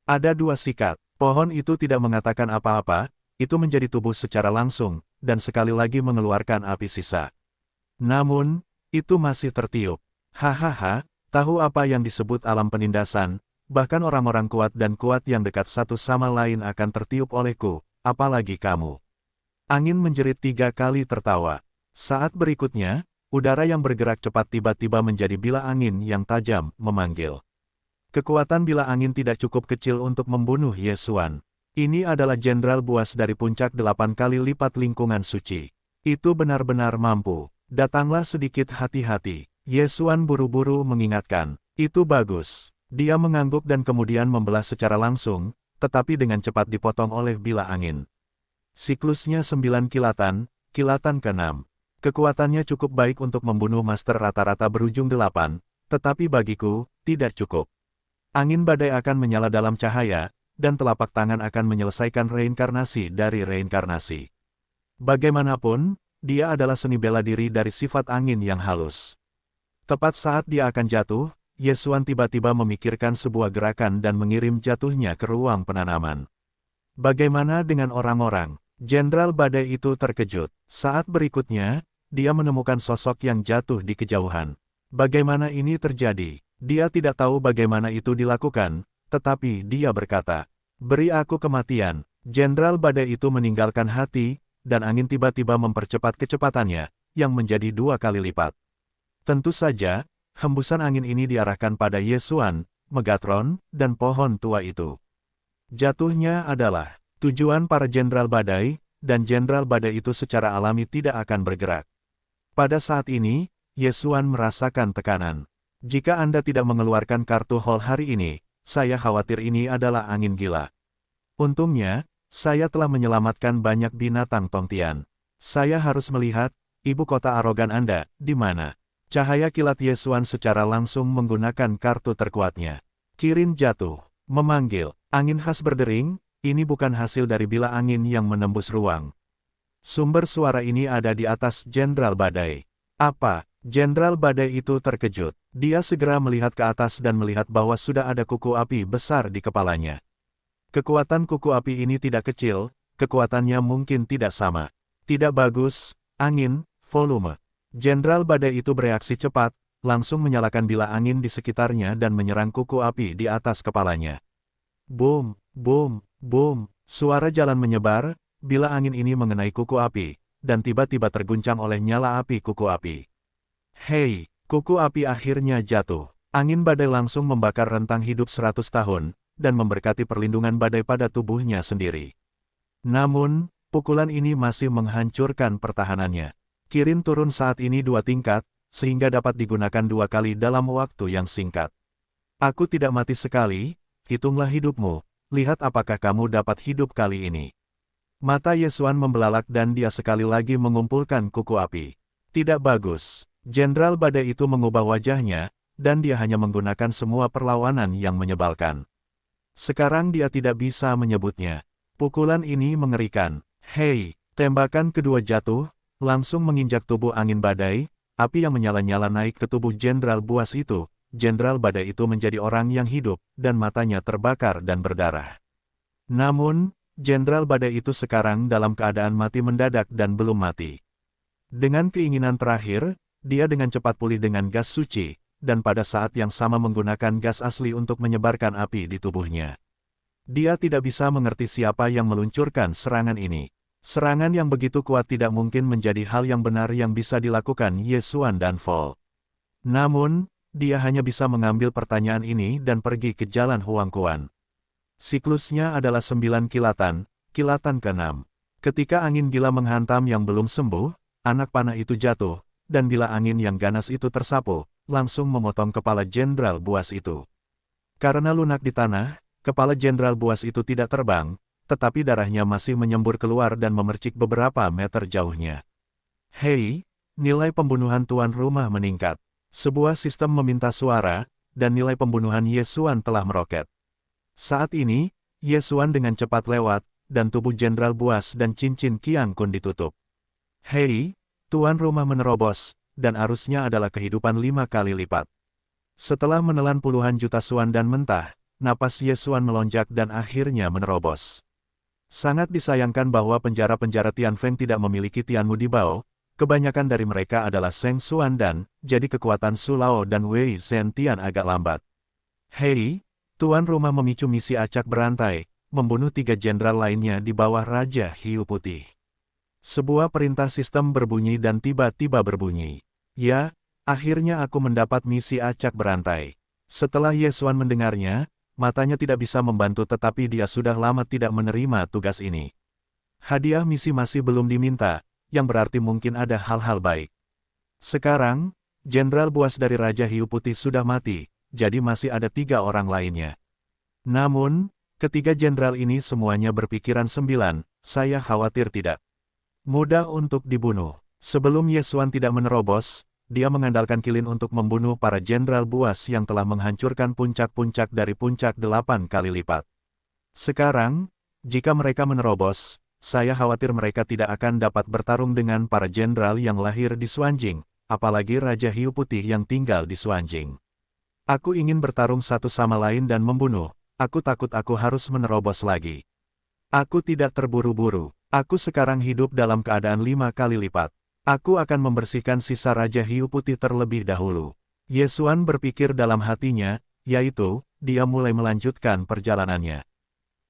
Ada 2 sikat. Pohon itu tidak mengatakan apa-apa, itu menjadi tubuh secara langsung, dan sekali lagi mengeluarkan api sisa. Namun, itu masih tertiup. Hahaha, tahu apa yang disebut alam penindasan, bahkan orang-orang kuat dan kuat yang dekat satu sama lain akan tertiup olehku, apalagi kamu. Angin menjerit 3 kali tertawa. Saat berikutnya, udara yang bergerak cepat tiba-tiba menjadi bilah angin yang tajam, memanggil. Kekuatan bilah angin tidak cukup kecil untuk membunuh Yesuan. Ini adalah jenderal buas dari puncak 8 kali lipat lingkungan suci. Itu benar-benar mampu. Datanglah sedikit hati-hati. Yesuan buru-buru mengingatkan. Itu bagus. Dia mengangguk dan kemudian membelah secara langsung, tetapi dengan cepat dipotong oleh bilah angin. Siklusnya 9 kilatan, kilatan ke-6. Kekuatannya cukup baik untuk membunuh master rata-rata berujung 8, tetapi bagiku, tidak cukup. Angin badai akan menyala dalam cahaya, dan telapak tangan akan menyelesaikan reinkarnasi dari reinkarnasi. Bagaimanapun, dia adalah seni bela diri dari sifat angin yang halus. Tepat saat dia akan jatuh, Yesuan tiba-tiba memikirkan sebuah gerakan dan mengirim jatuhnya ke ruang penanaman. Bagaimana dengan orang-orang? Jenderal Badai itu terkejut. Saat berikutnya, dia menemukan sosok yang jatuh di kejauhan. Bagaimana ini terjadi? Dia tidak tahu bagaimana itu dilakukan, tetapi dia berkata, "Beri aku kematian." Jenderal Badai itu meninggalkan hati, dan angin tiba-tiba mempercepat kecepatannya, yang menjadi 2 kali lipat. Tentu saja, hembusan angin ini diarahkan pada Yesuan, Megatron, dan pohon tua itu. Jatuhnya adalah tujuan para Jenderal Badai, dan Jenderal Badai itu secara alami tidak akan bergerak. Pada saat ini, Yesuan merasakan tekanan. Jika Anda tidak mengeluarkan kartu Hall hari ini, saya khawatir ini adalah angin gila. Untungnya, saya telah menyelamatkan banyak binatang Tongtian. Saya harus melihat, ibu kota arogan Anda, di mana? Cahaya kilat Yesuan secara langsung menggunakan kartu terkuatnya. Kirin jatuh, memanggil, angin khas berdering, ini bukan hasil dari bilah angin yang menembus ruang. Sumber suara ini ada di atas Jenderal Badai. Apa? Jenderal Badai itu terkejut. Dia segera melihat ke atas dan melihat bahwa sudah ada kuku api besar di kepalanya. Kekuatan kuku api ini tidak kecil, kekuatannya mungkin tidak sama. Tidak bagus, angin, volume. Jenderal Badai itu bereaksi cepat, langsung menyalakan bilah angin di sekitarnya dan menyerang kuku api di atas kepalanya. Boom, boom, boom, suara jalan menyebar, bilah angin ini mengenai kuku api, dan tiba-tiba terguncang oleh nyala api kuku api. Hei, kuku api akhirnya jatuh. Angin badai langsung membakar rentang hidup 100 tahun, dan memberkati perlindungan badai pada tubuhnya sendiri. Namun, pukulan ini masih menghancurkan pertahanannya. Kirin turun saat ini 2 tingkat, sehingga dapat digunakan 2 kali dalam waktu yang singkat. Aku tidak mati sekali, hitunglah hidupmu, lihat apakah kamu dapat hidup kali ini. Mata Ye Xuan membelalak dan dia sekali lagi mengumpulkan kuku api. Tidak bagus. Jenderal Badai itu mengubah wajahnya, dan dia hanya menggunakan semua perlawanan yang menyebalkan. Sekarang dia tidak bisa menyebutnya. Pukulan ini mengerikan. Hei, tembakan kedua jatuh, langsung menginjak tubuh angin badai, api yang menyala-nyala naik ke tubuh Jenderal Buas itu. Jenderal Badai itu menjadi orang yang hidup, dan matanya terbakar dan berdarah. Namun, Jenderal Badai itu sekarang dalam keadaan mati mendadak dan belum mati. Dengan keinginan terakhir, dia dengan cepat pulih dengan gas suci, dan pada saat yang sama menggunakan gas asli untuk menyebarkan api di tubuhnya. Dia tidak bisa mengerti siapa yang meluncurkan serangan ini. Serangan yang begitu kuat tidak mungkin menjadi hal yang benar yang bisa dilakukan Ye Xuan dan Vol. Namun, dia hanya bisa mengambil pertanyaan ini dan pergi ke jalan Huangquan. Siklusnya adalah 9 kilatan, kilatan ke-6. Ketika angin gila menghantam yang belum sembuh, anak panah itu jatuh, dan bila angin yang ganas itu tersapu, langsung memotong kepala Jenderal Buas itu. Karena lunak di tanah, kepala Jenderal Buas itu tidak terbang, tetapi darahnya masih menyembur keluar dan memercik beberapa meter jauhnya. Hei, nilai pembunuhan tuan rumah meningkat. Sebuah sistem meminta suara, dan nilai pembunuhan Ye Xuan telah meroket. Saat ini, Ye Xuan dengan cepat lewat, dan tubuh Jenderal Buas dan cincin Qiang Kun ditutup. Hei, tuan rumah menerobos, dan arusnya adalah kehidupan 5 kali lipat. Setelah menelan puluhan juta suan dan mentah, napas Ye Xuan melonjak dan akhirnya menerobos. Sangat disayangkan bahwa penjara-penjara Tianfeng tidak memiliki Tianmu di Bao, kebanyakan dari mereka adalah Seng Xuan dan, jadi kekuatan Su Lao dan Wei Zhentian agak lambat. Hei, tuan rumah memicu misi acak berantai, membunuh 3 jenderal lainnya di bawah Raja Hiu Putih. Sebuah perintah sistem berbunyi dan tiba-tiba berbunyi. Ya, akhirnya aku mendapat misi acak berantai. Setelah Ye Xuan mendengarnya, matanya tidak bisa membantu tetapi dia sudah lama tidak menerima tugas ini. Hadiah misi masih belum diminta, yang berarti mungkin ada hal-hal baik. Sekarang, Jenderal Buas dari Raja Hiu Putih sudah mati, jadi masih ada 3 orang lainnya. Namun, ketiga jenderal ini semuanya berpikiran 9, saya khawatir tidak mudah untuk dibunuh. Sebelum Ye Xuan tidak menerobos, dia mengandalkan Qilin untuk membunuh para Jenderal Buas yang telah menghancurkan puncak-puncak dari puncak 8 kali lipat. Sekarang, jika mereka menerobos, saya khawatir mereka tidak akan dapat bertarung dengan para jenderal yang lahir di Xuanjing, apalagi Raja Hiu Putih yang tinggal di Xuanjing. Aku ingin bertarung satu sama lain dan membunuh, aku takut aku harus menerobos lagi. Aku tidak terburu-buru, aku sekarang hidup dalam keadaan 5 kali lipat. Aku akan membersihkan sisa Raja Hiu Putih terlebih dahulu. Ye Xuan berpikir dalam hatinya, yaitu, dia mulai melanjutkan perjalanannya.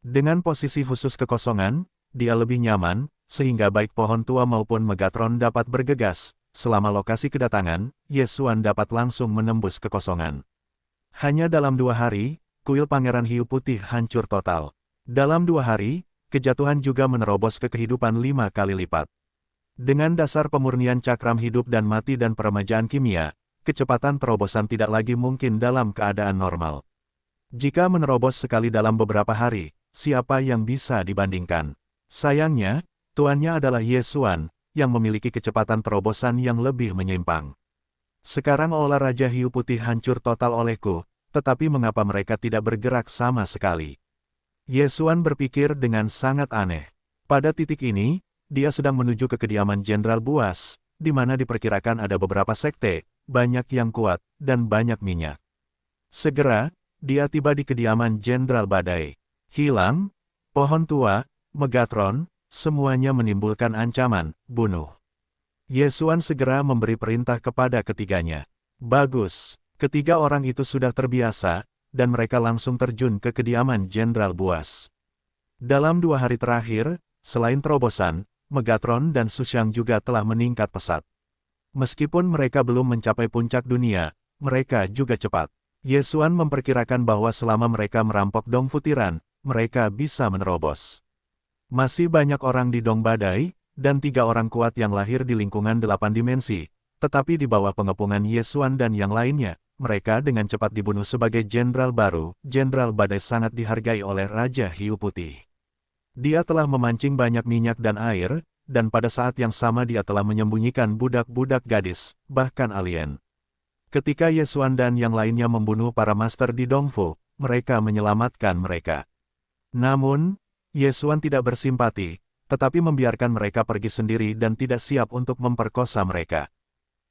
Dengan posisi khusus kekosongan, dia lebih nyaman, sehingga baik pohon tua maupun Megatron dapat bergegas. Selama lokasi kedatangan, Ye Xuan dapat langsung menembus kekosongan. Hanya dalam 2 hari, kuil Pangeran Hiu Putih hancur total. Dalam 2 hari, kejatuhan juga menerobos ke kehidupan 5 kali lipat. Dengan dasar pemurnian cakram hidup dan mati dan peremajaan kimia, kecepatan terobosan tidak lagi mungkin dalam keadaan normal. Jika menerobos sekali dalam beberapa hari, siapa yang bisa dibandingkan? Sayangnya, tuannya adalah Ye Xuan, yang memiliki kecepatan terobosan yang lebih menyimpang. Sekarang olah Raja Hiu Putih hancur total olehku, tetapi mengapa mereka tidak bergerak sama sekali? Ye Xuan berpikir dengan sangat aneh. Pada titik ini, dia sedang menuju ke kediaman Jenderal Buas, di mana diperkirakan ada beberapa sekte, banyak yang kuat, dan banyak minyak. Segera, dia tiba di kediaman Jenderal Badai. Hilang, pohon tua, Megatron, semuanya menimbulkan ancaman, bunuh. Ye Xuan segera memberi perintah kepada ketiganya. Bagus, ketiga orang itu sudah terbiasa, dan mereka langsung terjun ke kediaman Jenderal Buas. Dalam 2 hari terakhir, selain terobosan, Megatron dan Sushang juga telah meningkat pesat. Meskipun mereka belum mencapai puncak dunia, mereka juga cepat. Ye Xuan memperkirakan bahwa selama mereka merampok Dongfu Tiran, mereka bisa menerobos. Masih banyak orang di Dong Badai, dan 3 orang kuat yang lahir di lingkungan 8 dimensi, tetapi di bawah pengepungan Ye Xuan dan yang lainnya, mereka dengan cepat dibunuh sebagai jenderal baru. Jenderal Badai sangat dihargai oleh Raja Hiu Putih. Dia telah memancing banyak minyak dan air, dan pada saat yang sama dia telah menyembunyikan budak-budak gadis, bahkan alien. Ketika Ye Xuan dan yang lainnya membunuh para master di Dongfu, mereka menyelamatkan mereka. Namun, Ye Xuan tidak bersimpati, tetapi membiarkan mereka pergi sendiri dan tidak siap untuk memperkosa mereka.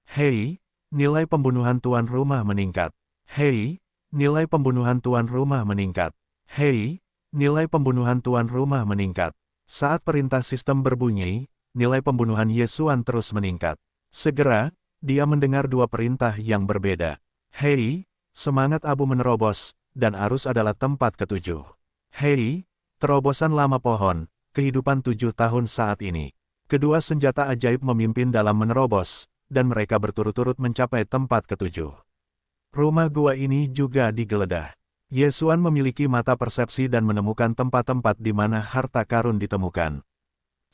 Hei, nilai pembunuhan tuan rumah meningkat. Hei, nilai pembunuhan tuan rumah meningkat. Hei, nilai pembunuhan tuan rumah meningkat. Saat perintah sistem berbunyi, nilai pembunuhan Ye Xuan terus meningkat. Segera, dia mendengar 2 perintah yang berbeda. Hei, semangat abu menerobos, dan arus adalah tempat ketujuh. Hei, terobosan lama pohon, kehidupan 7 tahun saat ini. Kedua senjata ajaib memimpin dalam menerobos, dan mereka berturut-turut mencapai tempat ketujuh. Rumah gua ini juga digeledah. Ye Xuan memiliki mata persepsi dan menemukan tempat-tempat di mana harta karun ditemukan.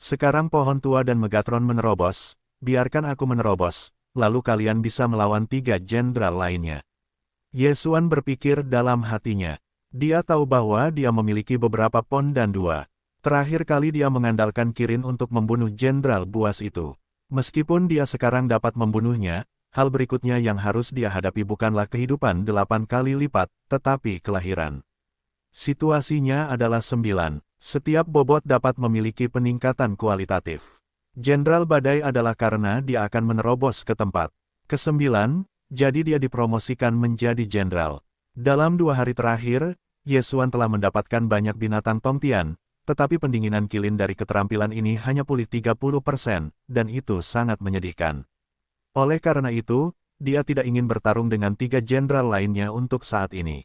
Sekarang pohon tua dan Megatron menerobos, biarkan aku menerobos, lalu kalian bisa melawan 3 jenderal lainnya. Ye Xuan berpikir dalam hatinya. Dia tahu bahwa dia memiliki beberapa pon dan 2. Terakhir kali dia mengandalkan Kirin untuk membunuh jenderal buas itu. Meskipun dia sekarang dapat membunuhnya, hal berikutnya yang harus dia hadapi bukanlah kehidupan 8 kali lipat, tetapi kelahiran. Situasinya adalah 9. Setiap bobot dapat memiliki peningkatan kualitatif. Jenderal Badai adalah karena dia akan menerobos ke tempat. Ke-9, jadi dia dipromosikan menjadi jenderal. Dalam 2 hari terakhir, Ye Xuan telah mendapatkan banyak binatang Tongtian, tetapi pendinginan kilin dari keterampilan ini hanya pulih 30%, dan itu sangat menyedihkan. Oleh karena itu, dia tidak ingin bertarung dengan 3 jenderal lainnya untuk saat ini.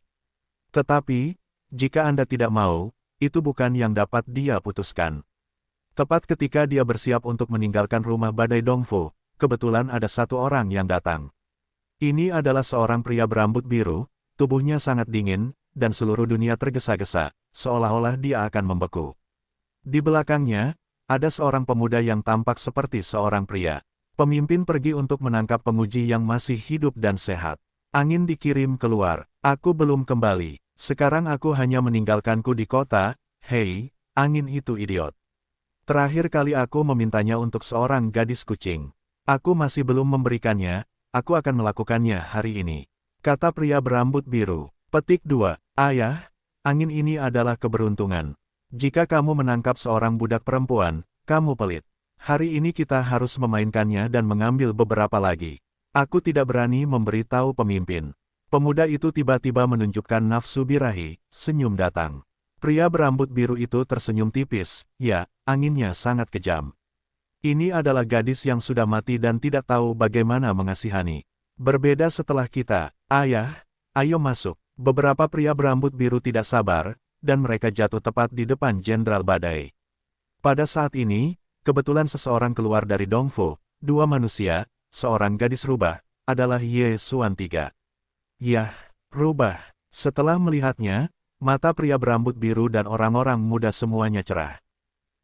Tetapi, jika Anda tidak mau, itu bukan yang dapat dia putuskan. Tepat ketika dia bersiap untuk meninggalkan rumah Badai Dongfu, kebetulan ada 1 orang yang datang. Ini adalah seorang pria berambut biru, tubuhnya sangat dingin, dan seluruh dunia tergesa-gesa, seolah-olah dia akan membeku. Di belakangnya, ada seorang pemuda yang tampak seperti seorang pria. Pemimpin pergi untuk menangkap penguji yang masih hidup dan sehat. Angin dikirim keluar. Aku belum kembali. Sekarang aku hanya meninggalkanku di kota. Hei, angin itu idiot. Terakhir kali aku memintanya untuk seorang gadis kucing. Aku masih belum memberikannya, aku akan melakukannya hari ini. Kata pria berambut biru. Petik 2. Ayah, angin ini adalah keberuntungan. Jika kamu menangkap seorang budak perempuan, kamu pelit. Hari ini kita harus memainkannya dan mengambil beberapa lagi. Aku tidak berani memberitahu pemimpin. Pemuda itu tiba-tiba menunjukkan nafsu birahi, senyum datang. Pria berambut biru itu tersenyum tipis, ya, anginnya sangat kejam. Ini adalah gadis yang sudah mati dan tidak tahu bagaimana mengasihani. Berbeda setelah kita, ayah, ayo masuk. Beberapa pria berambut biru tidak sabar, dan mereka jatuh tepat di depan Jenderal Badai. Pada saat ini, kebetulan seseorang keluar dari Dongfu, 2 manusia, seorang gadis rubah, adalah Ye Xuan III. Yah, rubah. Setelah melihatnya, mata pria berambut biru dan orang-orang muda semuanya cerah.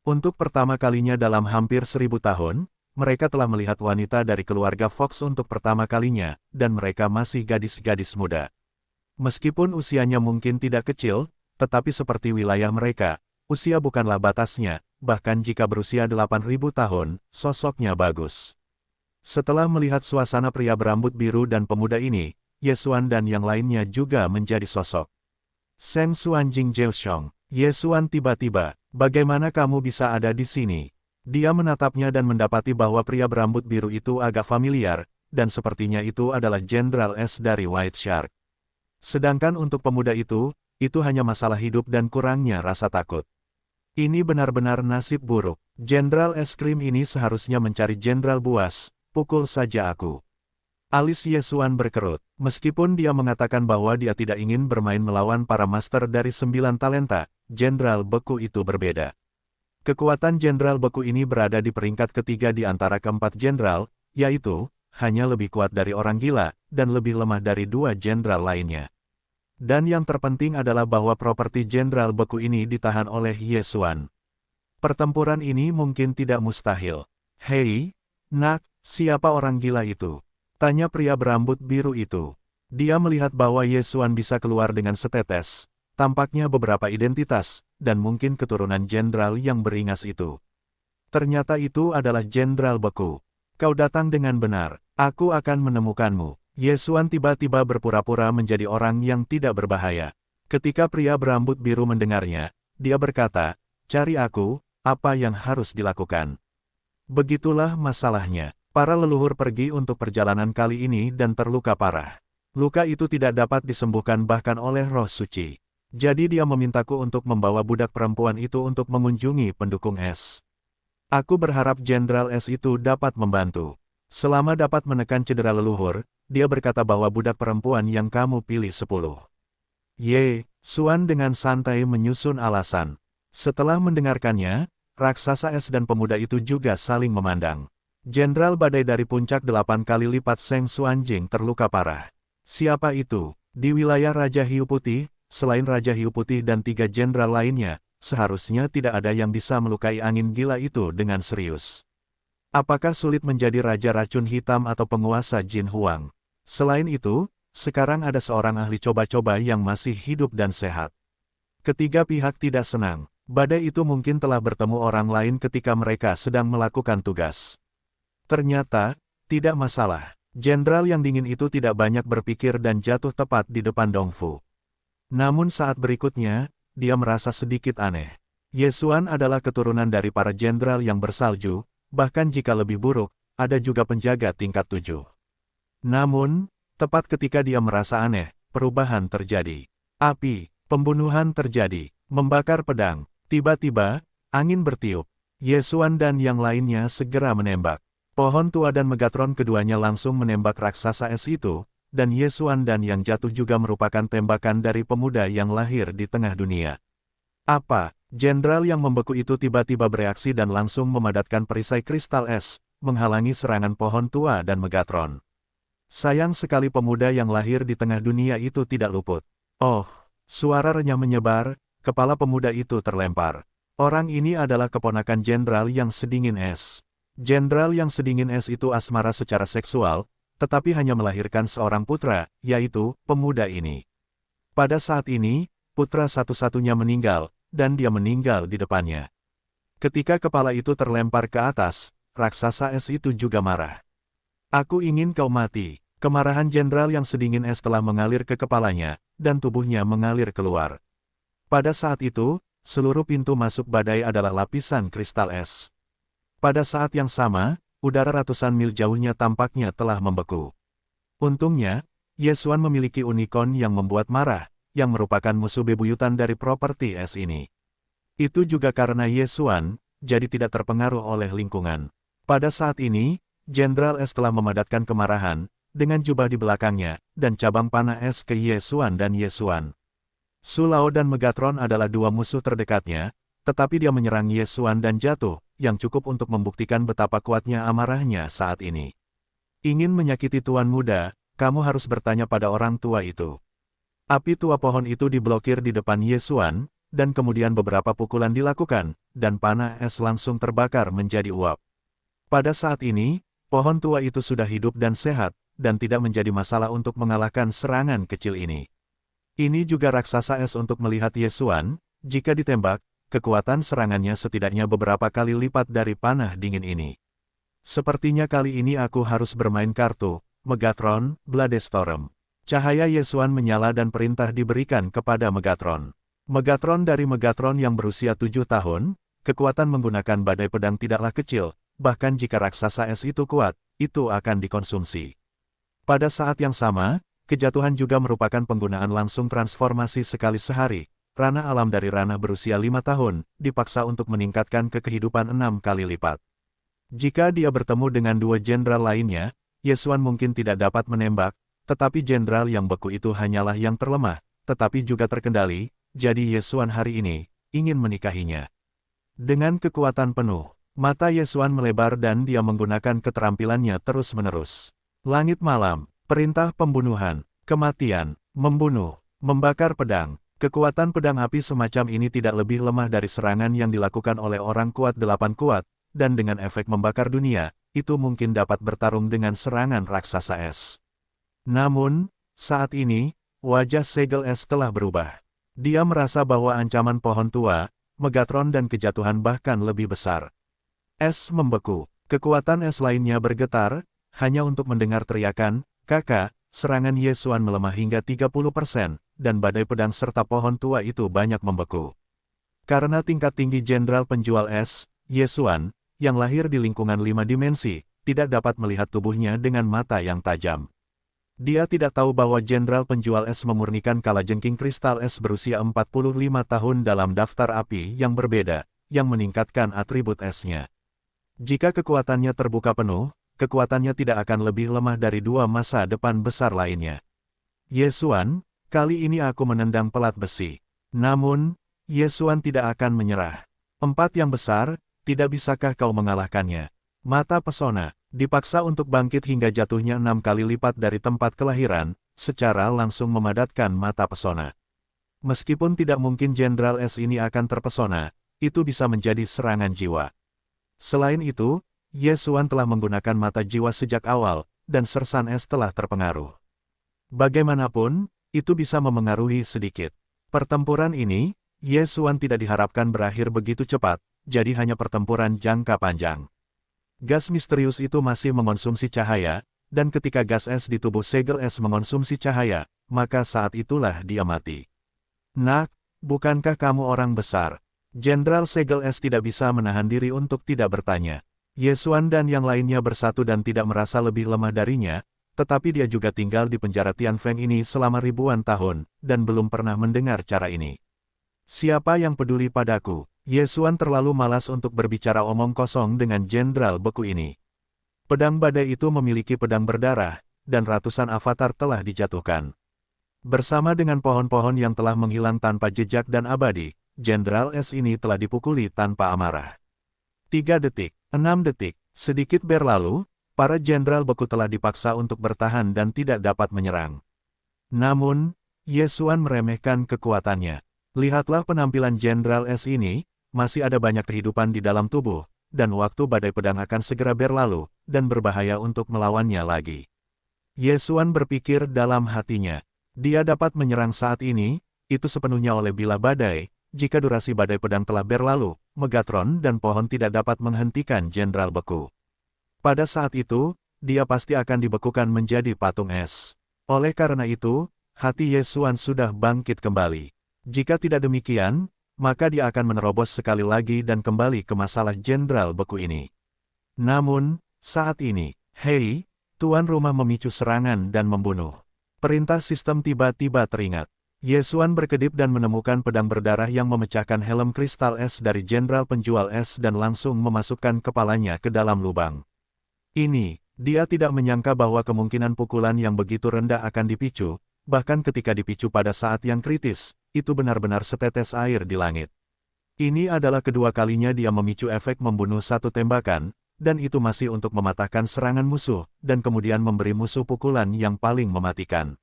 Untuk pertama kalinya dalam hampir 1000 tahun, mereka telah melihat wanita dari keluarga Fox untuk pertama kalinya, dan mereka masih gadis-gadis muda. Meskipun usianya mungkin tidak kecil, tetapi seperti wilayah mereka, usia bukanlah batasnya, bahkan jika berusia 8.000 tahun, sosoknya bagus. Setelah melihat suasana pria berambut biru dan pemuda ini, Ye Xuan dan yang lainnya juga menjadi sosok. Seng Xuan Jing Jiaoxiong, Ye Xuan tiba-tiba, bagaimana kamu bisa ada di sini? Dia menatapnya dan mendapati bahwa pria berambut biru itu agak familiar, dan sepertinya itu adalah Jenderal S dari White Shark. Sedangkan untuk pemuda itu hanya masalah hidup dan kurangnya rasa takut. Ini benar-benar nasib buruk. Jenderal es krim ini seharusnya mencari jenderal buas, pukul saja aku. Alis Ye Xuan berkerut, meskipun dia mengatakan bahwa dia tidak ingin bermain melawan para master dari 9 talenta, jenderal beku itu berbeda. Kekuatan jenderal beku ini berada di peringkat ketiga di antara keempat jenderal, yaitu, hanya lebih kuat dari orang gila, dan lebih lemah dari 2 jenderal lainnya. Dan yang terpenting adalah bahwa properti jenderal beku ini ditahan oleh Ye Xuan. Pertempuran ini mungkin tidak mustahil. Hei, nak, siapa orang gila itu? Tanya pria berambut biru itu. Dia melihat bahwa Ye Xuan bisa keluar dengan setetes. Tampaknya beberapa identitas, dan mungkin keturunan jenderal yang beringas itu. Ternyata itu adalah Jenderal Beku. Kau datang dengan benar, aku akan menemukanmu. Ye Xuan tiba-tiba berpura-pura menjadi orang yang tidak berbahaya. Ketika pria berambut biru mendengarnya, dia berkata, cari aku, apa yang harus dilakukan? Begitulah masalahnya. Para leluhur pergi untuk perjalanan kali ini dan terluka parah. Luka itu tidak dapat disembuhkan bahkan oleh roh suci. Jadi dia memintaku untuk membawa budak perempuan itu untuk mengunjungi pendukung S. Aku berharap Jenderal S itu dapat membantu. Selama dapat menekan cedera leluhur, dia berkata bahwa budak perempuan yang kamu pilih 10. Ye Xuan dengan santai menyusun alasan. Setelah mendengarkannya, raksasa es dan pemuda itu juga saling memandang. Jenderal badai dari puncak 8 kali lipat Seng Xuanjing terluka parah. Siapa itu? Di wilayah Raja Hiu Putih, selain Raja Hiu Putih dan 3 jenderal lainnya, seharusnya tidak ada yang bisa melukai angin gila itu dengan serius. Apakah sulit menjadi Raja Racun Hitam atau penguasa Jin Huang? Selain itu, sekarang ada seorang ahli coba-coba yang masih hidup dan sehat. Ketiga pihak tidak senang. Badai itu mungkin telah bertemu orang lain ketika mereka sedang melakukan tugas. Ternyata, tidak masalah. Jenderal yang dingin itu tidak banyak berpikir dan jatuh tepat di depan Dongfu. Namun saat berikutnya, dia merasa sedikit aneh. Ye Xuan adalah keturunan dari para jenderal yang bersalju, bahkan jika lebih buruk, ada juga penjaga tingkat 7. Namun, tepat ketika dia merasa aneh, perubahan terjadi. Api, pembunuhan terjadi, membakar pedang. Tiba-tiba, angin bertiup. Ye Xuan dan yang lainnya segera menembak. Pohon tua dan Megatron keduanya langsung menembak raksasa es itu, dan Ye Xuan dan yang jatuh juga merupakan tembakan dari pemuda yang lahir di tengah dunia. Apa? Jenderal yang membeku itu tiba-tiba bereaksi dan langsung memadatkan perisai kristal es, menghalangi serangan pohon tua dan Megatron. Sayang sekali pemuda yang lahir di tengah dunia itu tidak luput. Oh, suara renyah menyebar. Kepala pemuda itu terlempar. Orang ini adalah keponakan jenderal yang sedingin es. Jenderal yang sedingin es itu asmara secara seksual, tetapi hanya melahirkan seorang putra, yaitu pemuda ini. Pada saat ini, putra satu-satunya meninggal, dan dia meninggal di depannya. Ketika kepala itu terlempar ke atas, raksasa es itu juga marah. Aku ingin kau mati. Kemarahan jenderal yang sedingin es telah mengalir ke kepalanya, dan tubuhnya mengalir keluar. Pada saat itu, seluruh pintu masuk badai adalah lapisan kristal es. Pada saat yang sama, udara ratusan mil jauhnya tampaknya telah membeku. Untungnya, Ye Xuan memiliki unicorn yang membuat marah, yang merupakan musuh bebuyutan dari properti es ini. Itu juga karena Ye Xuan, jadi tidak terpengaruh oleh lingkungan. Pada saat ini, Jenderal Es telah memadatkan kemarahan, dengan jubah di belakangnya, dan cabang panah es ke Ye Xuan dan Ye Xuan. Su Lao dan Megatron adalah dua musuh terdekatnya, tetapi dia menyerang Ye Xuan dan jatuh, yang cukup untuk membuktikan betapa kuatnya amarahnya saat ini. Ingin menyakiti tuan muda, kamu harus bertanya pada orang tua itu. Api tua pohon itu diblokir di depan Ye Xuan, dan kemudian beberapa pukulan dilakukan, dan panah es langsung terbakar menjadi uap. Pada saat ini, pohon tua itu sudah hidup dan sehat, dan tidak menjadi masalah untuk mengalahkan serangan kecil ini. Ini juga raksasa es untuk melihat Ye Xuan, jika ditembak, kekuatan serangannya setidaknya beberapa kali lipat dari panah dingin ini. Sepertinya kali ini aku harus bermain kartu, Megatron, Bladestorm. Cahaya Ye Xuan menyala dan perintah diberikan kepada Megatron. Megatron dari Megatron yang berusia 7 tahun, kekuatan menggunakan badai pedang tidaklah kecil, bahkan jika raksasa es itu kuat, itu akan dikonsumsi. Pada saat yang sama, kejatuhan juga merupakan penggunaan langsung transformasi sekali sehari. Ranah alam dari ranah berusia 5 tahun, dipaksa untuk meningkatkan ke kehidupan 6 kali lipat. Jika dia bertemu dengan dua jenderal lainnya, Ye Xuan mungkin tidak dapat menembak, tetapi jenderal yang beku itu hanyalah yang terlemah, tetapi juga terkendali, jadi Ye Xuan hari ini, ingin menikahinya. Dengan kekuatan penuh, mata Ye Xuan melebar dan dia menggunakan keterampilannya terus-menerus. Langit malam. Perintah pembunuhan, kematian, membunuh, membakar pedang, Kekuatan pedang api semacam ini tidak lebih lemah dari serangan yang dilakukan oleh orang kuat 8 kuat, dan dengan efek membakar dunia, itu mungkin dapat bertarung dengan serangan raksasa es. Namun, saat ini, wajah segel es telah berubah. Dia merasa bahwa ancaman pohon tua, Megatron dan kejatuhan bahkan lebih besar. Es membeku. Kekuatan es lainnya bergetar, hanya untuk mendengar teriakan, "Kakak!" Serangan Yesuan melemah hingga 30%, dan badai pedang serta pohon tua itu banyak membeku. Karena tingkat tinggi Jenderal Penjual Es, Yesuan, yang lahir di lingkungan 5 dimensi, tidak dapat melihat tubuhnya dengan mata yang tajam. Dia tidak tahu bahwa Jenderal Penjual Es memurnikan kalajengking kristal es berusia 45 tahun dalam daftar api yang berbeda, yang meningkatkan atribut esnya. Jika kekuatannya terbuka penuh, kekuatannya tidak akan lebih lemah dari 2 masa depan besar lainnya. Yesuan, kali ini aku menendang pelat besi. Namun, Yesuan tidak akan menyerah. 4 yang besar, tidak bisakah kau mengalahkannya? Mata pesona, dipaksa untuk bangkit hingga jatuhnya 6 kali lipat dari tempat kelahiran, secara langsung memadatkan mata pesona. Meskipun tidak mungkin Jenderal Es ini akan terpesona, itu bisa menjadi serangan jiwa. Selain itu, Yesuan telah menggunakan mata jiwa sejak awal, dan sersan es telah terpengaruh. Bagaimanapun, itu bisa memengaruhi sedikit. Pertempuran ini, Yesuan tidak diharapkan berakhir begitu cepat, jadi hanya pertempuran jangka panjang. Gas misterius itu masih mengonsumsi cahaya, dan ketika gas es di tubuh segel es mengonsumsi cahaya, maka saat itulah dia mati. "Nak, bukankah kamu orang besar?" Jenderal Segel es tidak bisa menahan diri untuk tidak bertanya. Yesuan dan yang lainnya bersatu dan tidak merasa lebih lemah darinya, tetapi dia juga tinggal di penjara Tianfeng ini selama ribuan tahun, dan belum pernah mendengar cara ini. "Siapa yang peduli padaku?" Yesuan terlalu malas untuk berbicara omong kosong dengan Jenderal Beku ini. Pedang badai itu memiliki pedang berdarah, dan ratusan avatar telah dijatuhkan. Bersama dengan pohon-pohon yang telah menghilang tanpa jejak dan abadi, Jenderal Es ini telah dipukuli tanpa amarah. 3 detik, 6 detik, sedikit berlalu, para Jenderal Beku telah dipaksa untuk bertahan dan tidak dapat menyerang. Namun, Yesuan meremehkan kekuatannya. Lihatlah penampilan Jenderal Es ini, masih ada banyak kehidupan di dalam tubuh, dan waktu badai pedang akan segera berlalu, dan berbahaya untuk melawannya lagi. Yesuan berpikir dalam hatinya, dia dapat menyerang saat ini, itu sepenuhnya oleh bilah badai. Jika durasi badai pedang telah berlalu, Megatron dan pohon tidak dapat menghentikan Jenderal Beku. Pada saat itu, dia pasti akan dibekukan menjadi patung es. Oleh karena itu, hati Yesuan sudah bangkit kembali. Jika tidak demikian, maka dia akan menerobos sekali lagi dan kembali ke masalah Jenderal Beku ini. Namun, saat ini, hei, tuan rumah memicu serangan dan membunuh. Perintah sistem tiba-tiba teringat. Yesuan berkedip dan menemukan pedang berdarah yang memecahkan helm kristal es dari Jenderal Penjual Es dan langsung memasukkan kepalanya ke dalam lubang. Dia tidak menyangka bahwa kemungkinan pukulan yang begitu rendah akan dipicu, bahkan ketika dipicu pada saat yang kritis, itu benar-benar setetes air di langit. Ini adalah kedua kalinya dia memicu efek membunuh satu tembakan, dan itu masih untuk mematahkan serangan musuh, dan kemudian memberi musuh pukulan yang paling mematikan.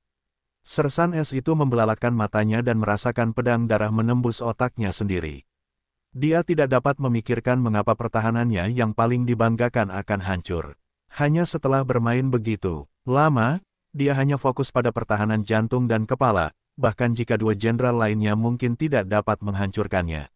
Sersan es itu membelalakkan matanya dan merasakan pedang darah menembus otaknya sendiri. Dia tidak dapat memikirkan mengapa pertahanannya yang paling dibanggakan akan hancur. Hanya setelah bermain begitu lama, dia hanya fokus pada pertahanan jantung dan kepala, bahkan jika 2 jenderal lainnya mungkin tidak dapat menghancurkannya.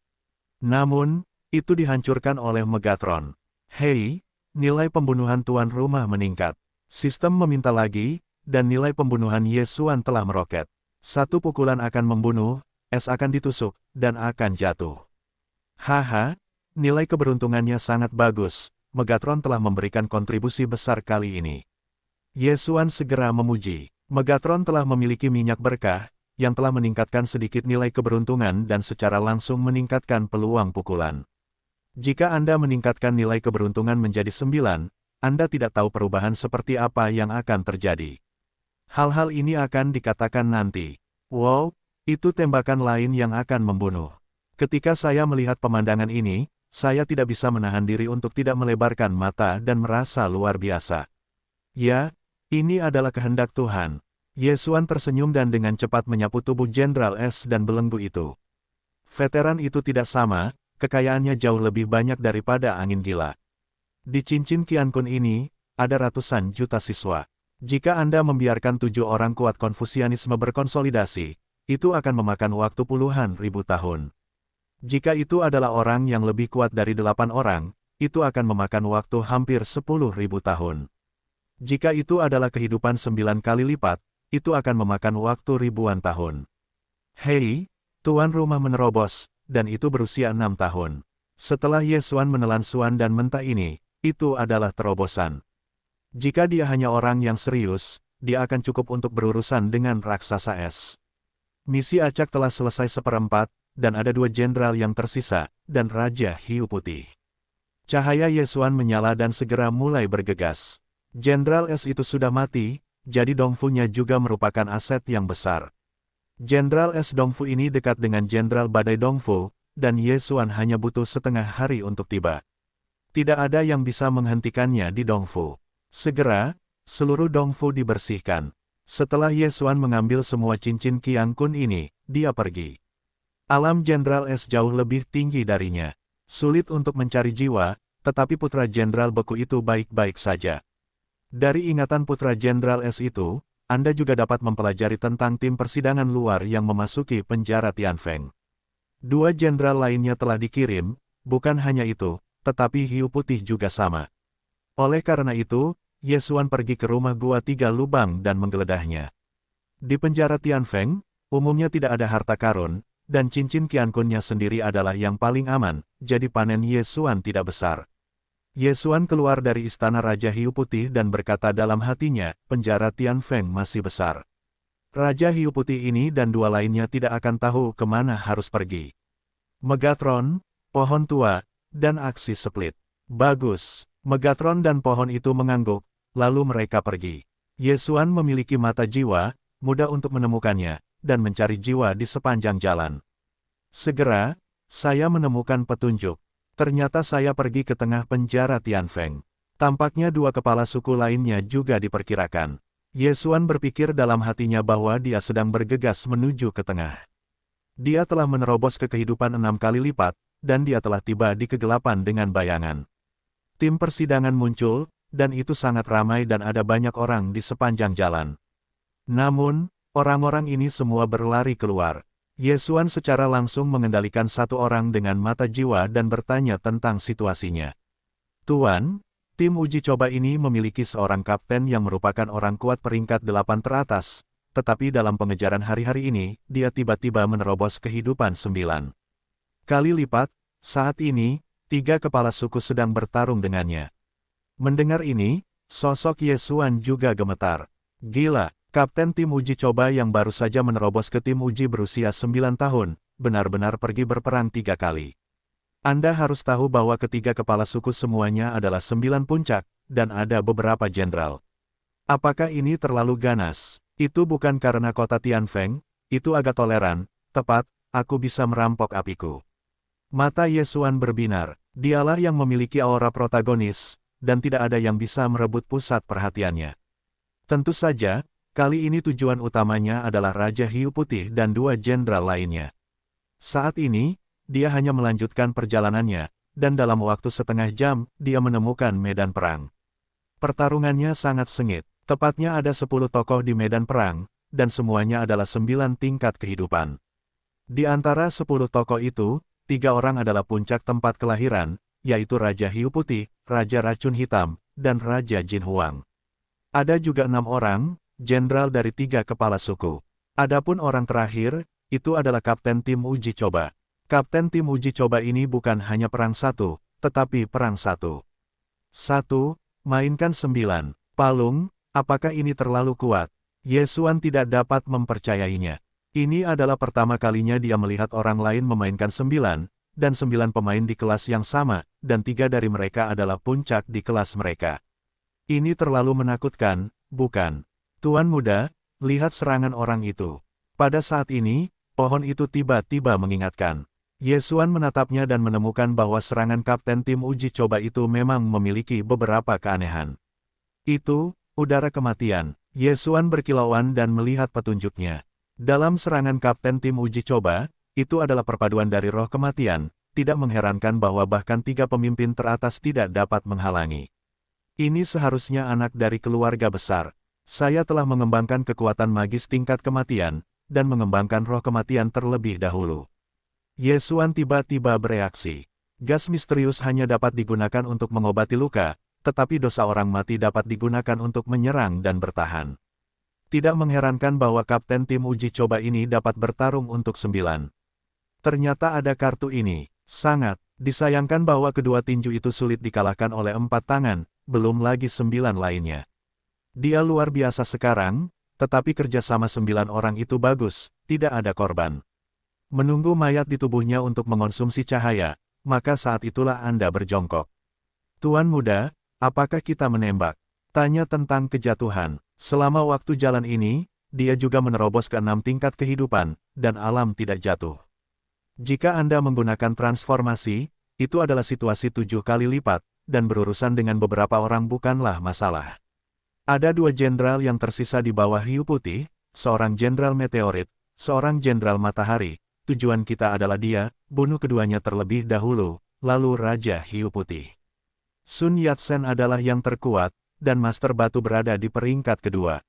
Namun, itu dihancurkan oleh Megatron. "Hei, nilai pembunuhan tuan rumah meningkat." Sistem meminta lagi, dan nilai pembunuhan Yesuan telah meroket. 1 pukulan akan membunuh, es akan ditusuk, dan akan jatuh. Haha, nilai keberuntungannya sangat bagus, Megatron telah memberikan kontribusi besar kali ini. Yesuan segera memuji. Megatron telah memiliki minyak berkah, yang telah meningkatkan sedikit nilai keberuntungan dan secara langsung meningkatkan peluang pukulan. Jika Anda meningkatkan nilai keberuntungan menjadi 9, Anda tidak tahu perubahan seperti apa yang akan terjadi. Hal-hal ini akan dikatakan nanti. Wow, itu tembakan lain yang akan membunuh. Ketika saya melihat pemandangan ini, saya tidak bisa menahan diri untuk tidak melebarkan mata dan merasa luar biasa. Ya, ini adalah kehendak Tuhan. Ye Xuan tersenyum dan dengan cepat menyapu tubuh Jenderal Es dan belenggu itu. Veteran itu tidak sama, kekayaannya jauh lebih banyak daripada angin gila. Di cincin Qiankun ini, ada ratusan juta siswa. Jika Anda membiarkan 7 orang kuat Konfusianisme berkonsolidasi, itu akan memakan waktu puluhan ribu tahun. Jika itu adalah orang yang lebih kuat dari 8 orang, itu akan memakan waktu hampir 10.000 tahun. Jika itu adalah kehidupan 9 kali lipat, itu akan memakan waktu ribuan tahun. Hei, tuan rumah menerobos, dan itu berusia 6 tahun. Setelah Ye Xuan menelan Xuan dan mentah ini, itu adalah terobosan. Jika dia hanya orang yang serius, dia akan cukup untuk berurusan dengan raksasa es. Misi acak telah selesai seperempat, dan ada 2 jenderal yang tersisa, dan Raja Hiu Putih. Cahaya Ye Xuan menyala dan segera mulai bergegas. Jenderal es itu sudah mati, jadi Dongfu-nya juga merupakan aset yang besar. Jenderal es Dongfu ini dekat dengan Jenderal Badai Dongfu, dan Ye Xuan hanya butuh setengah hari untuk tiba. Tidak ada yang bisa menghentikannya di Dongfu. Segera, seluruh Dongfu dibersihkan. Setelah Ye Xuan mengambil semua cincin Qiankun ini, dia pergi. Alam Jenderal Es jauh lebih tinggi darinya. Sulit untuk mencari jiwa, tetapi putra Jenderal Beku itu baik-baik saja. Dari ingatan putra Jenderal Es itu, Anda juga dapat mempelajari tentang tim persidangan luar yang memasuki penjara Tianfeng. 2 jenderal lainnya telah dikirim, bukan hanya itu, tetapi Hiu Putih juga sama. Oleh karena itu, Ye Xuan pergi ke rumah Gua 3 Lubang dan menggeledahnya. Di penjara Tianfeng, umumnya tidak ada harta karun, dan cincin Qiankunnya sendiri adalah yang paling aman, jadi panen Ye Xuan tidak besar. Ye Xuan keluar dari istana Raja Hiu Putih dan berkata dalam hatinya, penjara Tianfeng masih besar. Raja Hiu Putih ini dan 2 lainnya tidak akan tahu kemana harus pergi. Megatron, pohon tua, dan aksi split. Bagus, Megatron dan pohon itu mengangguk, lalu mereka pergi. Ye Xuan memiliki mata jiwa, mudah untuk menemukannya, dan mencari jiwa di sepanjang jalan. Segera, saya menemukan petunjuk. Ternyata saya pergi ke tengah penjara Tianfeng. Tampaknya 2 kepala suku lainnya juga diperkirakan. Ye Xuan berpikir dalam hatinya bahwa dia sedang bergegas menuju ke tengah. Dia telah menerobos ke kehidupan 6 kali lipat, dan dia telah tiba di kegelapan dengan bayangan. Tim persidangan muncul, dan itu sangat ramai dan ada banyak orang di sepanjang jalan. Namun, orang-orang ini semua berlari keluar. Ye Xuan secara langsung mengendalikan 1 orang dengan mata jiwa dan bertanya tentang situasinya. Tuan, tim uji coba ini memiliki seorang kapten yang merupakan orang kuat peringkat 8 teratas, tetapi dalam pengejaran hari-hari ini, dia tiba-tiba menerobos kehidupan 9 kali lipat. Saat ini, 3 kepala suku sedang bertarung dengannya. Mendengar ini, sosok Ye Xuan juga gemetar. Gila. Kapten tim uji coba yang baru saja menerobos ke tim uji berusia 9 tahun, benar-benar pergi berperang 3 kali. Anda harus tahu bahwa ketiga kepala suku semuanya adalah 9 puncak, dan ada beberapa jenderal. Apakah ini terlalu ganas? Itu bukan karena kota Tianfeng, itu agak toleran, tepat, aku bisa merampok apiku. Mata Ye Xuan berbinar, dialah yang memiliki aura protagonis, dan tidak ada yang bisa merebut pusat perhatiannya. Tentu saja, kali ini tujuan utamanya adalah Raja Hiu Putih dan 2 jenderal lainnya. Saat ini, dia hanya melanjutkan perjalanannya, dan dalam waktu setengah jam, dia menemukan medan perang. Pertarungannya sangat sengit, tepatnya ada 10 tokoh di medan perang, dan semuanya adalah 9 tingkat kehidupan. Di antara 10 tokoh itu, 3 orang adalah puncak tempat kelahiran, yaitu Raja Hiu Putih, Raja Racun Hitam, dan Raja Jin Huang. Ada juga 6 orang, jenderal dari 3 kepala suku. Adapun orang terakhir, itu adalah kapten tim uji coba. Kapten tim uji coba ini bukan hanya perang 1, tetapi perang 1. 1. Mainkan 9. Palung, apakah ini terlalu kuat? Ye Xuan tidak dapat mempercayainya. Ini adalah pertama kalinya dia melihat orang lain memainkan 9, dan 9 pemain di kelas yang sama, dan 3 dari mereka adalah puncak di kelas mereka. Ini terlalu menakutkan, bukan? Tuan muda, lihat serangan orang itu. Pada saat ini, pohon itu tiba-tiba mengingatkan. Ye Xuan menatapnya dan menemukan bahwa serangan kapten tim uji coba itu memang memiliki beberapa keanehan. Itu, udara kematian. Yesuan berkilauan dan melihat petunjuknya. Dalam serangan kapten tim uji coba, itu adalah perpaduan dari roh kematian, tidak mengherankan bahwa bahkan 3 pemimpin teratas tidak dapat menghalangi. Ini seharusnya anak dari keluarga besar. Saya telah mengembangkan kekuatan magis tingkat kematian, dan mengembangkan roh kematian terlebih dahulu. Yesuan tiba-tiba bereaksi. Gas misterius hanya dapat digunakan untuk mengobati luka, tetapi dosa orang mati dapat digunakan untuk menyerang dan bertahan. Tidak mengherankan bahwa kapten tim uji coba ini dapat bertarung untuk 9. Ternyata ada kartu ini. Sangat disayangkan bahwa kedua tinju itu sulit dikalahkan oleh 4 tangan, belum lagi 9 lainnya. Dia luar biasa sekarang, tetapi kerjasama 9 orang itu bagus, tidak ada korban. Menunggu mayat di tubuhnya untuk mengonsumsi cahaya, maka saat itulah Anda berjongkok. Tuan muda, apakah kita menembak? Tanya tentang kejatuhan. Selama waktu jalan ini, dia juga menerobos ke 6 tingkat kehidupan, dan alam tidak jatuh. Jika Anda menggunakan transformasi, itu adalah situasi 7 kali lipat, dan berurusan dengan beberapa orang bukanlah masalah. Ada 2 jenderal yang tersisa di bawah hiu putih, seorang jenderal meteorit, seorang jenderal matahari. Tujuan kita adalah dia, bunuh keduanya terlebih dahulu, lalu Raja Hiu Putih. Sun Yat-sen adalah yang terkuat, dan Master Batu berada di peringkat kedua.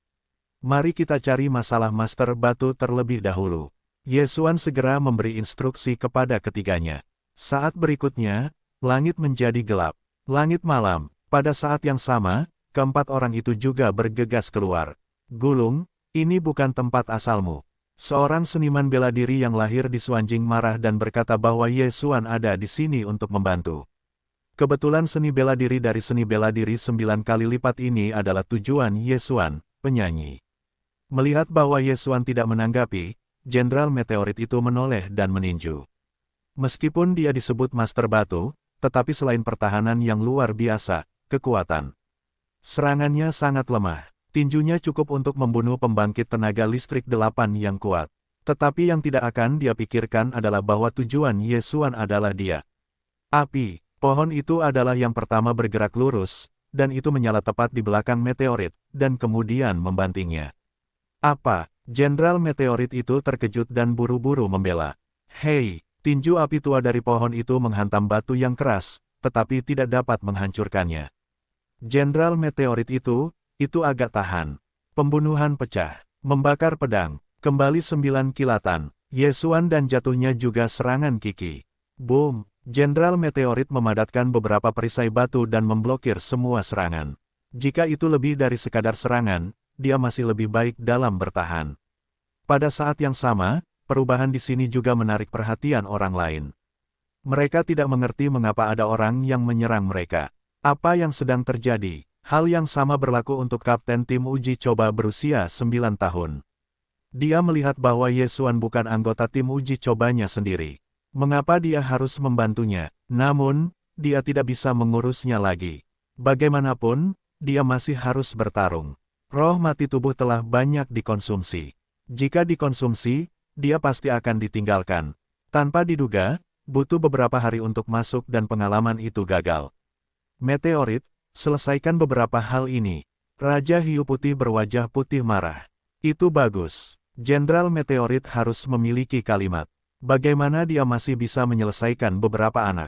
Mari kita cari masalah Master Batu terlebih dahulu. Yesuan segera memberi instruksi kepada ketiganya. Saat berikutnya, langit menjadi gelap. Langit malam. Pada saat yang sama, keempat orang itu juga bergegas keluar. Gulung, ini bukan tempat asalmu. Seorang seniman bela diri yang lahir di Suanjing marah dan berkata bahwa Yesuan ada di sini untuk membantu. Kebetulan seni bela diri dari seni bela diri 9 kali lipat ini adalah tujuan Yesuan, penyanyi. Melihat bahwa Yesuan tidak menanggapi, Jenderal Meteorit itu menoleh dan meninju. Meskipun dia disebut Master Batu, tetapi selain pertahanan yang luar biasa, kekuatan serangannya sangat lemah. Tinjunya cukup untuk membunuh pembangkit tenaga listrik 8 yang kuat. Tetapi yang tidak akan dia pikirkan adalah bahwa tujuan Yesuan adalah dia. Api, pohon itu adalah yang pertama bergerak lurus, dan itu menyala tepat di belakang meteorit, dan kemudian membantingnya. Apa? Jenderal meteorit itu terkejut dan buru-buru membela. Hei, tinju api tua dari pohon itu menghantam batu yang keras, tetapi tidak dapat menghancurkannya. Jenderal meteorit itu agak tahan. Pembunuhan pecah, membakar pedang, kembali 9 kilatan, Yesuan dan jatuhnya juga serangan Kiki. Boom, Jenderal Meteorit memadatkan beberapa perisai batu dan memblokir semua serangan. Jika itu lebih dari sekadar serangan, dia masih lebih baik dalam bertahan. Pada saat yang sama, perubahan di sini juga menarik perhatian orang lain. Mereka tidak mengerti mengapa ada orang yang menyerang mereka. Apa yang sedang terjadi? Hal yang sama berlaku untuk kapten tim uji coba berusia 9 tahun. Dia melihat bahwa Yesuan bukan anggota tim uji cobanya sendiri. Mengapa dia harus membantunya? Namun, dia tidak bisa mengurusnya lagi. Bagaimanapun, dia masih harus bertarung. Roh mati tubuh telah banyak dikonsumsi. Jika dikonsumsi, dia pasti akan ditinggalkan. Tanpa diduga, butuh beberapa hari untuk masuk dan pengalaman itu gagal. Meteorit, selesaikan beberapa hal ini. Raja Hiu Putih berwajah putih marah. Itu bagus. Jenderal Meteorit harus memiliki kalimat. Bagaimana dia masih bisa menyelesaikan beberapa anak?